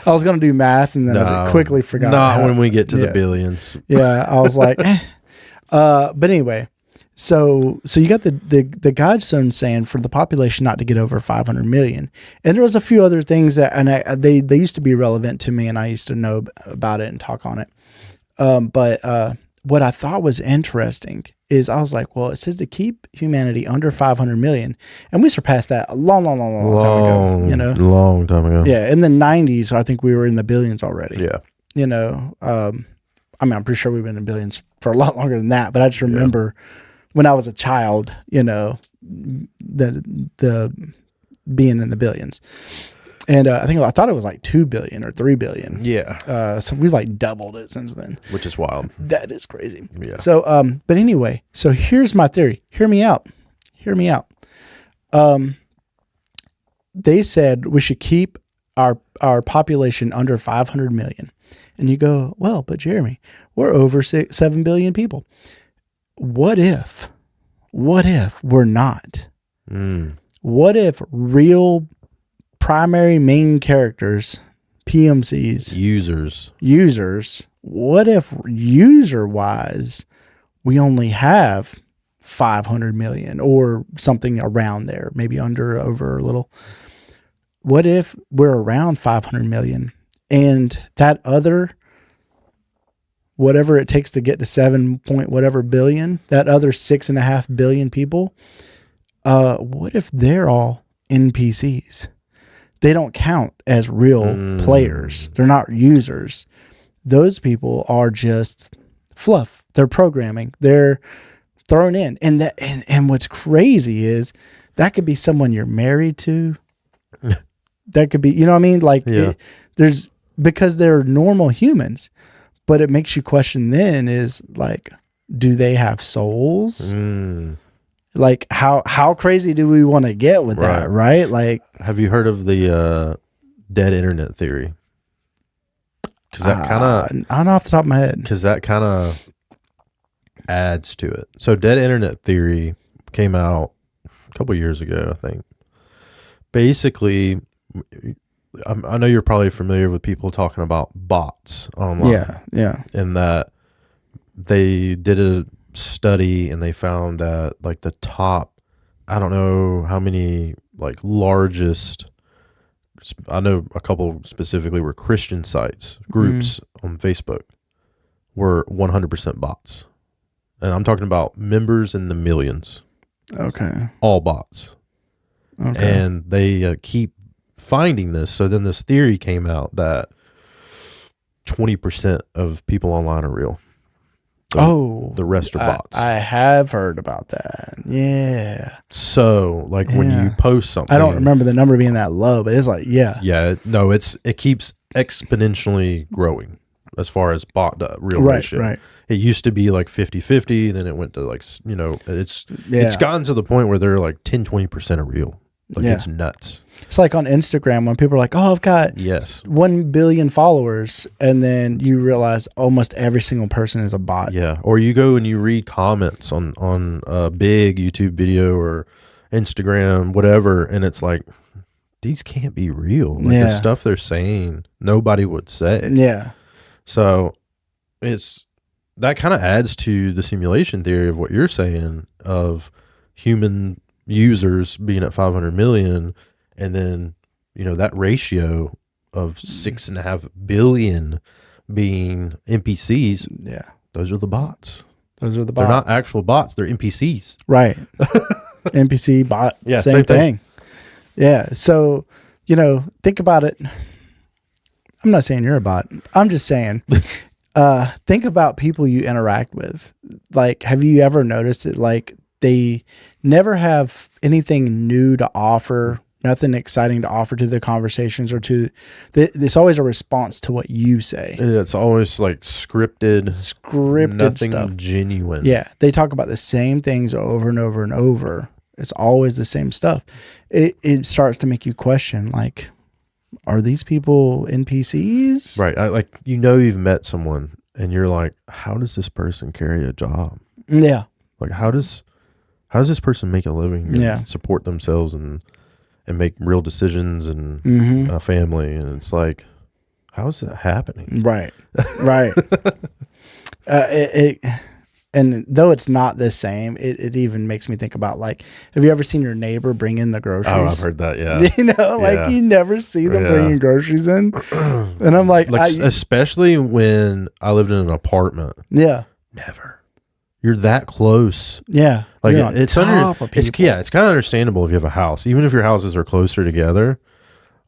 I was going to do math, and then I quickly forgot. Not when we get to the billions. Yeah, I was like, but anyway, so you got the Guidestone saying for the population not to get over 500 million, and there was a few other things that, and they used to be relevant to me, and I used to know about it and talk on it. But what I thought was interesting is I was like, well, it says to keep humanity under 500 million, and we surpassed that a long time ago. Long time ago. Yeah, in the 90s, I think we were in the billions already. Yeah. I'm pretty sure we've been in billions for a lot longer than that, but I just remember when I was a child, the being in the billions. And I thought it was like 2 billion or 3 billion. Yeah. So we've like doubled it since then. Which is wild. That is crazy. Yeah. So, but anyway, so here's my theory. Hear me out. They said we should keep our population under 500 million. And you go, well, but Jeremy, we're over 7 billion people. What if we're not? What if real primary main characters, PMCs, users, what if user-wise we only have 500 million or something around there, maybe under, over a little? What if we're around 500 million and that other, whatever it takes to get to 7 point whatever billion, that other 6.5 billion people, what if they're all NPCs? They don't count as real players. They're not users. those people are just fluff. They're programming. They're thrown in. And what's crazy is that could be someone you're married to. That could be, you know what I mean? Like because they're normal humans, but it makes you question then is like, do they have souls? Like how crazy do we want to get with that? Right. Like, have you heard of the dead internet theory? Because that kind of, not off the top of my head, because that kind of adds to it. So dead internet theory came out a couple years ago, I think. Basically, I know you're probably familiar with people talking about bots online. Yeah. And that they did a study and they found that like the top, I don't know how many like largest, I know a couple specifically were Christian sites, groups on Facebook were 100% bots. And I'm talking about members in the millions. Okay. All bots. Okay. And they keep finding this. So then this theory came out that 20% of people online are real. The rest are bots. I have heard about that. Yeah. So like when you post something, I don't remember the number being that low, but it's like, no, it keeps exponentially growing as far as bot to real ratio. Right. It used to be like 50-50, then it went to like, it's gotten to the point where they're like 10-20% are real. Like it's nuts. It's like on Instagram when people are like, "Oh, I've got 1 billion followers," and then you realize almost every single person is a bot. Yeah, or you go and you read comments on a big YouTube video or Instagram, whatever, and it's like, these can't be real. Like the stuff they're saying, nobody would say. Yeah. So it's that kind of adds to the simulation theory of what you're saying of human users being at 500 million, and then that ratio of 6.5 billion being NPCs. Yeah, those are the bots. They're not actual bots, they're NPCs. Right. NPC bot. Yeah, same thing. Yeah. So think about it. I'm not saying you're a bot. I'm just saying think about people you interact with. Like, have you ever noticed it? Like, they never have anything new to offer, nothing exciting to offer to the conversations or to it's always a response to what you say. It's always like scripted nothing stuff. Genuine. Yeah. They talk about the same things over and over and over. It's always the same stuff. It starts to make you question, like, are these people NPCs? Right. Like, you've met someone and you're like, how does this person carry a job? Yeah. Like, how does this person make a living and support themselves and make real decisions and a family? And it's like, how is that happening? Right. And though it's not the same, it even makes me think about, like, have you ever seen your neighbor bring in the groceries? Oh, I've heard that. Yeah. Like you never see them bringing groceries in. And I'm like especially when I lived in an apartment. Yeah. Never. You're that close. Yeah. Like it's kind of understandable if you have a house, even if your houses are closer together.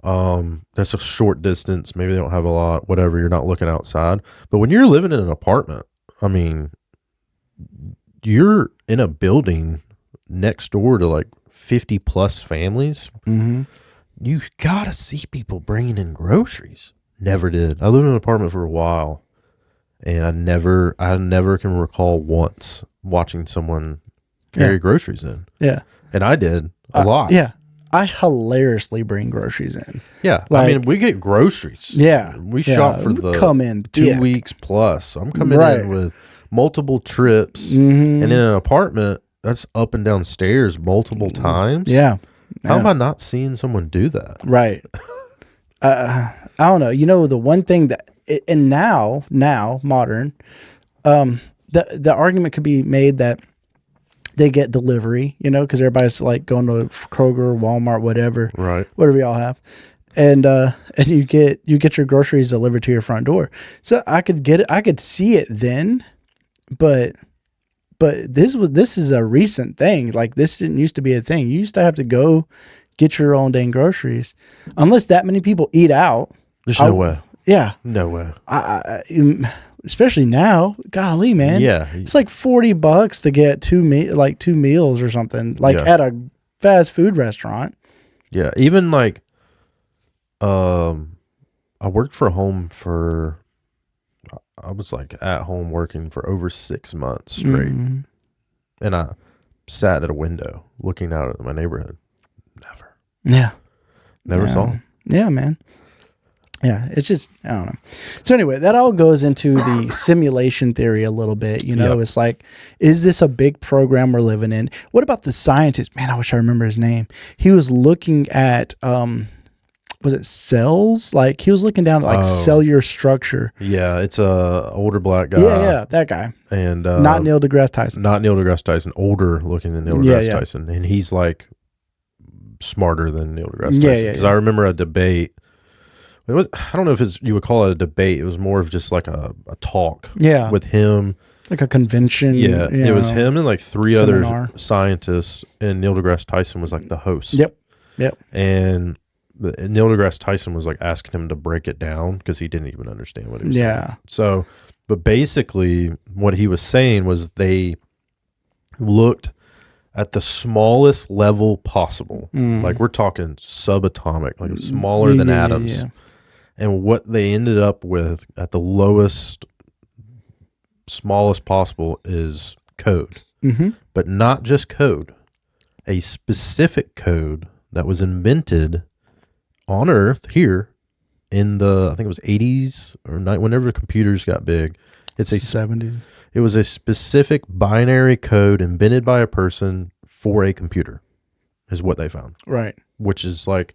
That's a short distance. Maybe they don't have a lot, whatever. You're not looking outside. But when you're living in an apartment, I mean, you're in a building next door to like 50 plus families. Mm-hmm. You gotta see people bringing in groceries. Never did. I lived in an apartment for a while. And I never can recall once watching someone carry groceries in. Yeah. And I did a lot. Yeah. I hilariously bring groceries in. Yeah. Like, I mean, we get groceries. Yeah. We shop for the come in 2 weeks plus. I'm coming in with multiple trips. And in an apartment, that's up and down stairs multiple times. Yeah. How am I not seeing someone do that? Right. I don't know. The one thing that, and now modern, the argument could be made that they get delivery, because everybody's like going to Kroger, Walmart, whatever y'all have, and you get your groceries delivered to your front door. So I could get it, I could see it then, but this is a recent thing. Like, this didn't used to be a thing. You used to have to go get your own dang groceries, unless that many people eat out. There's no way. Yeah. No way. Especially now, golly, man. Yeah. It's like $40 to get two meals or something, like Yeah. at a fast food restaurant. Yeah. Even like, I worked for home I was like at home working for over 6 months straight. Mm-hmm. And I sat at a window looking out at my neighborhood. Never saw them. Yeah, man. Yeah, it's just, I don't know. So anyway, that all goes into the simulation theory a little bit. Yep. It's like, is this a big program we're living in? What about the scientist? Man, I wish I remember his name. He was looking at, was it cells? Like he was looking down at like cellular structure. Yeah, it's a older black guy. Yeah, that guy. And not Neil deGrasse Tyson. Not Neil deGrasse Tyson. Older looking than Neil deGrasse Tyson, and he's like smarter than Neil deGrasse Tyson. Because I remember a debate. I don't know if you would call it a debate. It was more of just like a talk. Yeah. With him. Like a convention. Yeah. It was him and like three seminar. other scientists, and Neil deGrasse Tyson was like the host. Yep. And Neil deGrasse Tyson was like asking him to break it down because he didn't even understand what he was saying. So, but basically what he was saying was they looked at the smallest level possible. Like we're talking subatomic, like smaller than atoms. Yeah. And what they ended up with at the lowest, smallest possible is code. But not just code, a specific code that was invented on Earth here in the, I think it was 80s or whenever computers got big. It's a 70s. It was a specific binary code invented by a person for a computer, is what they found. Right. Which is like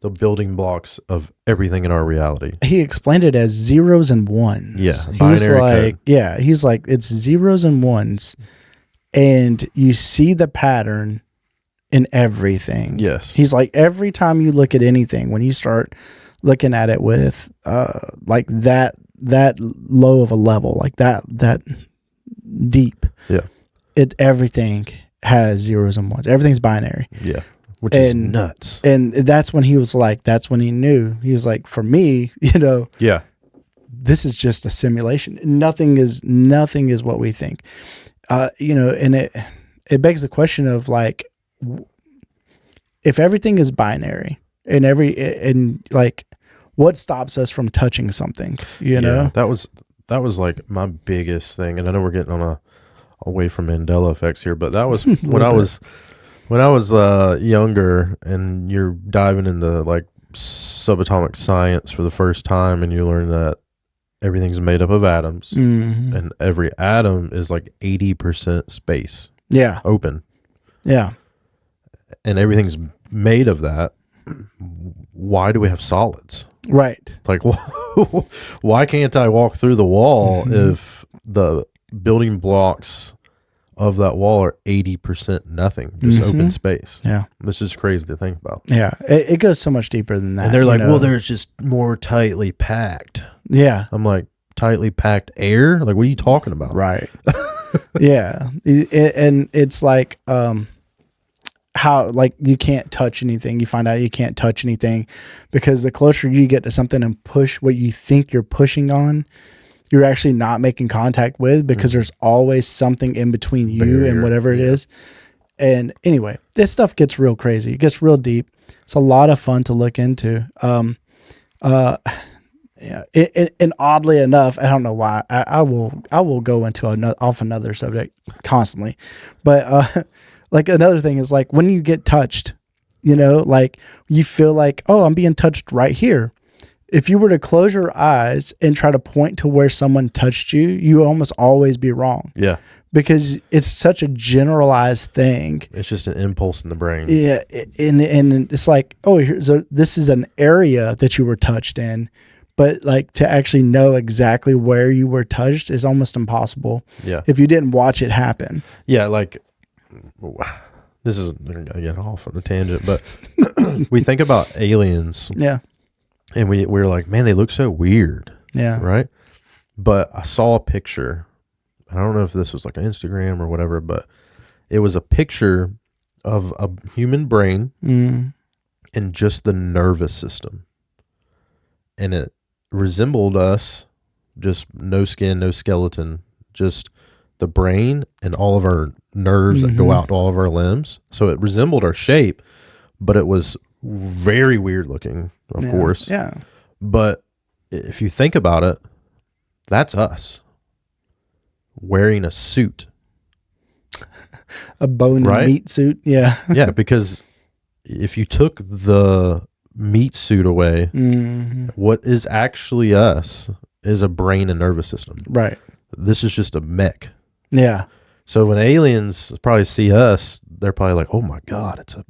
the building blocks of everything in our reality. He explained it as zeros and ones. Yeah. He Binary was like, code. yeah, he's like, it's zeros and ones, and you see the pattern in everything. Yes. He's like, every time you look at anything, when you start looking at it with like that low of a level, like that deep. Yeah. Everything has zeros and ones. Everything's binary. Yeah. Which is nuts. And that's when he was like, that's when he knew. He was like, for me, yeah, this is just a simulation. Nothing is what we think. And it begs the question of like, if everything is binary and like what stops us from touching something, you know? That was like my biggest thing. And I know we're getting away from Mandela effects here, but that was when I was younger, and you're diving into like subatomic science for the first time, and you learn that everything's made up of atoms, and every atom is like 80% space. Yeah. Open. Yeah. And everything's made of that. Why do we have solids? Right. Like, why can't I walk through the wall if the building blocks of that wall are 80% nothing, just open space? Yeah. This is crazy to think about. Yeah. It goes so much deeper than that. And they're like, well, there's just more tightly packed. Yeah. I'm like, tightly packed air? Like, what are you talking about? Right. Yeah. And it's like, how like you can't touch anything. You find out you can't touch anything because the closer you get to something and push what you think you're pushing on, you're actually not making contact with, because there's always something in between you and whatever it is. And anyway, this stuff gets real crazy. It gets real deep. It's a lot of fun to look into. Yeah. And oddly enough, I don't know why, I will go into another subject constantly, but like another thing is like when you get touched, like you feel like, oh, I'm being touched right here. If you were to close your eyes and try to point to where someone touched you, you would almost always be wrong. Yeah. Because it's such a generalized thing. It's just an impulse in the brain. Yeah. And it's like, oh, this is an area that you were touched in. But like to actually know exactly where you were touched is almost impossible. Yeah. If you didn't watch it happen. Yeah. Like, this is going to get off on a tangent, but we think about aliens. Yeah. And we're like, man, they look so weird. Yeah. Right. But I saw a picture. I don't know if this was like an Instagram or whatever, but it was a picture of a human brain and just the nervous system. And resembled us, just no skin, no skeleton, just the brain and all of our nerves that go out to all of our limbs. So it resembled our shape, but it was very weird looking, of course. Yeah. But if you think about it, that's us wearing a suit. A bone and meat suit. Yeah. Yeah, because if you took the meat suit away, what is actually us is a brain and nervous system. Right. This is just a mech. Yeah. So when aliens probably see us, they're probably like, oh my God, it's a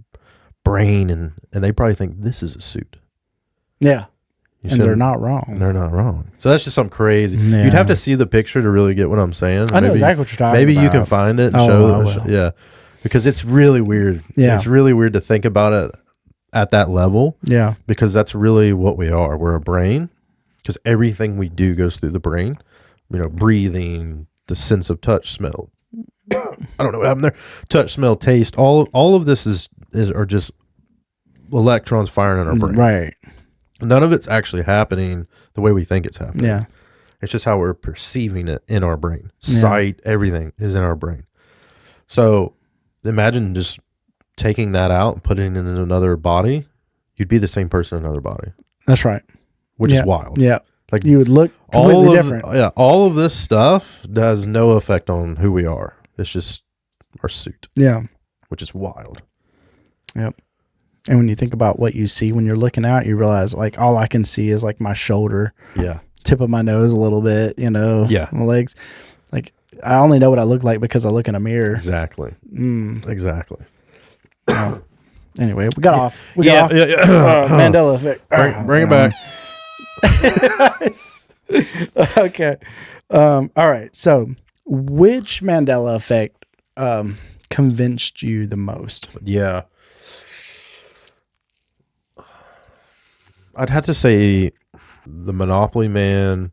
brain. And they probably think this is a suit. Yeah. And they're not wrong. They're not wrong. So that's just something crazy. Yeah. You'd have to see the picture to really get what I'm saying. I know exactly what you're talking about. Maybe you can find it and show it. Yeah. Because it's really weird. Yeah. It's really weird to think about it at that level. Yeah. Because that's really what we are. We're a brain. Because everything we do goes through the brain. You know, breathing, the sense of touch, smell. I don't know what happened there. Touch, smell, taste. All of this are just electrons firing in our brain. Right. None of it's actually happening the way we think it's happening. Yeah. It's just how we're perceiving it in our brain. Sight, everything is in our brain. So imagine just taking that out and putting it in another body. You'd be the same person in another body. That's right. Which is wild. Yeah. Like you would look completely different. Yeah. All of this stuff has no effect on who we are. It's just our suit. Yeah. Which is wild. Yep. And when you think about what you see when you're looking out, you realize like all I can see is like my shoulder. Yeah. Tip of my nose a little bit, you know. Yeah. My legs. Like I only know what I look like because I look in a mirror. Exactly. Exactly. Anyway, we got off. We got off. Mandela Effect. Bring it back. Okay. All right. So which Mandela Effect convinced you the most? Yeah. I'd have to say the Monopoly Man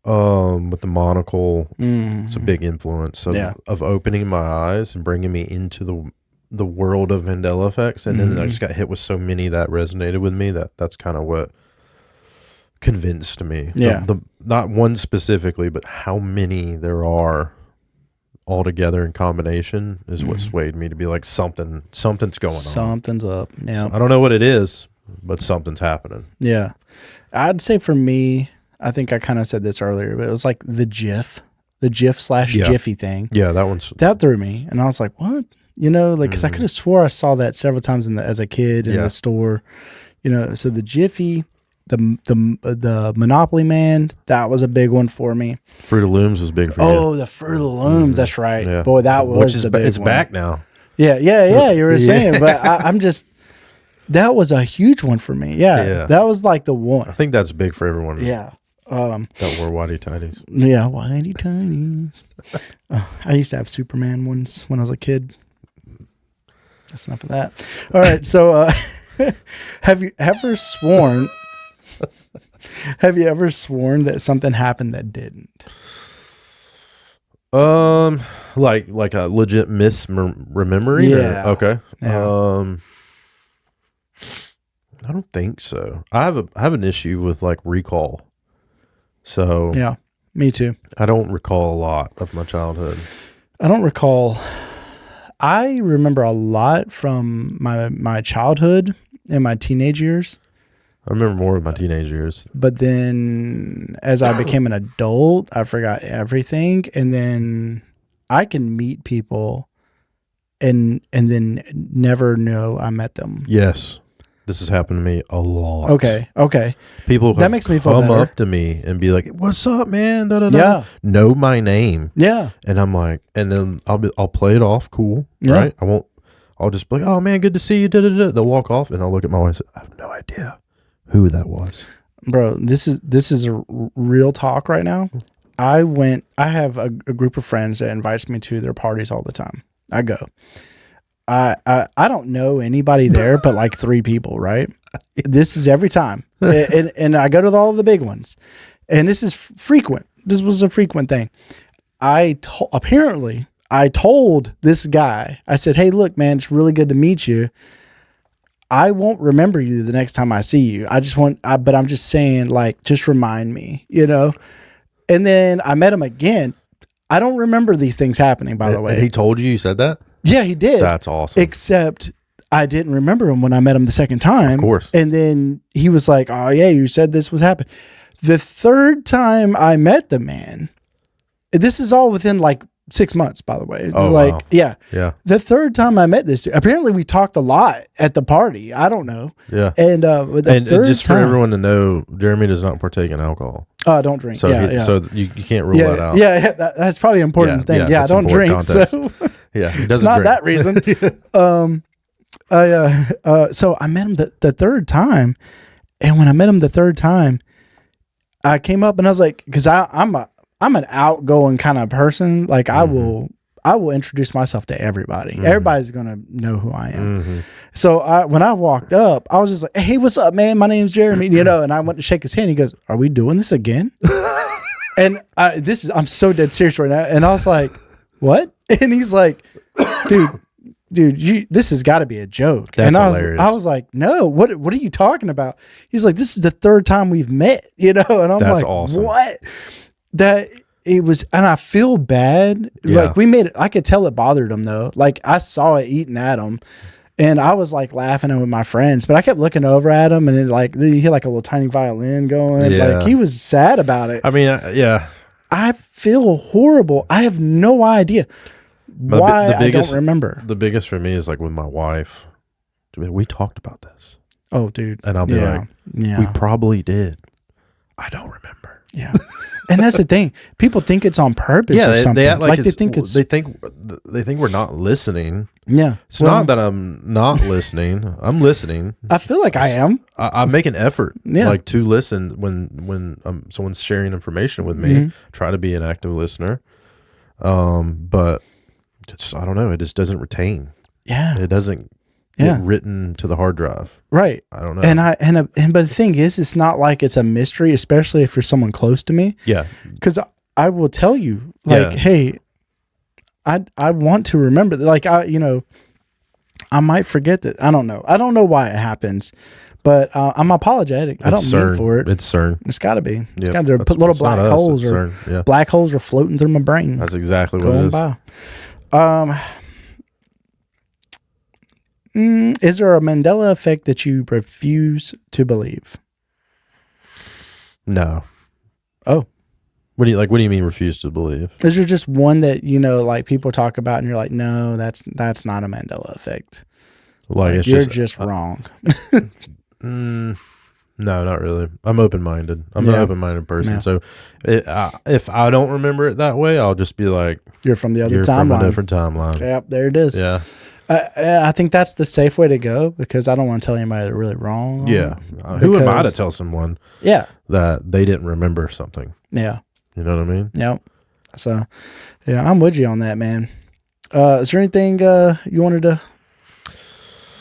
with the monocle. It's a big influence of opening my eyes and bringing me into the world of Mandela effects. And then I just got hit with so many that resonated with me that's kind of what convinced me. Yeah. The not one specifically, but how many there are all together in combination is what swayed me to be like something's going on. Something's up. Yeah. I don't know what it is, but something's happening. Yeah. I'd say for me, I think I kind of said this earlier, but it was like the GIF / Jiffy thing. Yeah, that threw me. And I was like, what? You know, like, because I could have swore I saw that several times as a kid in the store. You know, so the Jiffy, the Monopoly Man, that was a big one for me. Fruit of Looms was big for you. Oh, the Fruit of the Looms, that's right. Yeah. Boy, that was the big one. It's back now. Yeah, you were saying, but I'm just, that was a huge one for me. Yeah, that was like the one. I think that's big for everyone. Yeah. That wore whitey tighties. Yeah, whitey tighties. I used to have Superman ones when I was a kid. That's enough of that. All right, so have you ever sworn that something happened that didn't? Like a legit misremembering? Yeah. Okay. Yeah. I don't think so. I have an issue with like recall. So yeah, me too. I don't recall a lot of my childhood. I don't recall. I remember a lot from my childhood and my teenage years. I remember more of my teenage years. But then as I became an adult, I forgot everything. And then I can meet people and then never know I met them. Yes. This has happened to me a lot. Okay. People that makes me feel come better. up to me and be like, "What's up, man?" Da, da, da. Yeah. Know my name. Yeah. And I'm like, and then I'll play it off cool, right? I'll just be like, "Oh man, good to see you." Da, da, da. They'll walk off, and I'll look at my wife and say, "I have no idea who that was." Bro, this is a real talk right now. I have a group of friends that invites me to their parties all the time. I go. I don't know anybody there but like 3 people, right? This is every time. And I go to all the big ones. And this is frequent. This was a frequent thing. Apparently, I told this guy, I said, "Hey, look, man, it's really good to meet you. I won't remember you the next time I see you. But I'm just saying, like, just remind me, And then I met him again. I don't remember these things happening, by the way. And he told you said that? Yeah, he did. That's awesome. Except I didn't remember him when I met him the second time. Of course. And then he was like, oh, yeah, you said this was happening. The third time I met the man, this is all within like 6 months, by the way. Oh, like, wow. yeah. Yeah. The third time I met this dude, apparently we talked a lot at the party. I don't know. Yeah. And third just time, for everyone to know, Jeremy does not partake in alcohol. Don't drink. So, So you can't rule that out. Yeah, that's probably an important thing. Yeah, I don't drink. Context. So Yeah, he it's doesn't not drink. that reason. So I met him the third time, and when I met him the third time, I came up and I was like, because I'm an outgoing kind of person. Like I will introduce myself to everybody. Mm-hmm. Everybody's gonna know who I am. Mm-hmm. So when I walked up, I was just like, "Hey, what's up, man? My name's Jeremy." And I went to shake his hand. He goes, "Are we doing this again?" And I'm so dead serious right now. And I was like, "What?" And he's like, "Dude, this has got to be a joke." That's and hilarious. I was like, "No, what are you talking about?" He's like, "This is the third time we've met," And I'm That's like, awesome. "What?" That it was, and I feel bad. Yeah. Like we made it. I could tell it bothered him though. Like I saw it eating at him, and I was like laughing with my friends, but I kept looking over at him, and he had like a little tiny violin going. Yeah. Like he was sad about it. I mean, yeah. I feel horrible. I have no idea why I don't remember. The biggest for me is like with my wife. We talked about this. Oh, dude. And I'll be like, yeah, we probably did. I don't remember. yeah. And that's the thing. People think it's on purpose or something. They act like they think it's. they think we're not listening. Yeah. It's not that I'm not listening. I'm listening. I feel like I am. I make an effort, Yeah. like to listen when someone's sharing information with me. Mhm. Try to be an active listener, but I don't know. It just doesn't retain. Yeah. It doesn't get written to the hard drive. Right. I don't know. But the thing is, it's not like it's a mystery, especially if you're someone close to me. Yeah, Because I will tell you, like, hey, I want to remember that. Like, I might forget that. I don't know. I don't know why it happens, but I'm apologetic. I don't mean for it. It's CERN. It's got to be. It's Yep. got to put little It's not black us, holes it's or CERN. Yeah. black holes are floating through my brain. That's exactly what it Going is. by. Is there a Mandela effect that you refuse to believe? No. Oh. What do you mean refuse to believe? Is there just one that, like people talk about and you're like, no, that's not a Mandela effect. Like it's you're just wrong. No, not really. I'm open-minded. I'm an open-minded person. Yeah. So if I don't remember it that way, I'll just be like, You're from the other you're timeline. from a different timeline. Yep, there it is. Yeah. I think that's the safe way to go because I don't want to tell anybody they're really wrong. Yeah. Who am I to tell someone that they didn't remember something? Yeah. You know what I mean? Yep. So, yeah, I'm with you on that, man. Is there anything you wanted to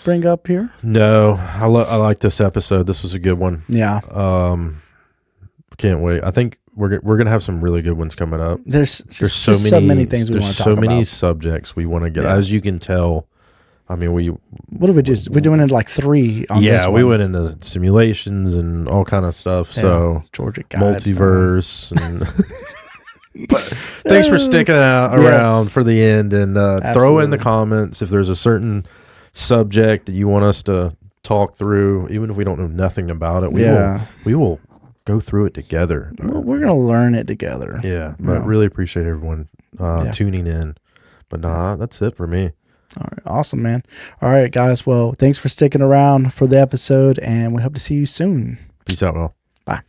bring up here? No. I like this episode. This was a good one. Yeah. Can't wait. I think we're gonna have some really good ones coming up. There's so many things we want to talk about. There's so many subjects we want to get. As you can tell, I mean, what did we just? We're doing it like 3 on this one. We went into simulations and all kind of stuff. Yeah, so Georgia guides, multiverse and. But thanks for sticking around for the end and throw in the comments if there's a certain subject that you want us to talk through, even if we don't know nothing about it. We will go through it together. We're gonna learn it together. Yeah, but really appreciate everyone tuning in. But that's it for me. All right, awesome, man. All right, guys. Well, thanks for sticking around for the episode, and we hope to see you soon. Peace out, all. Bye.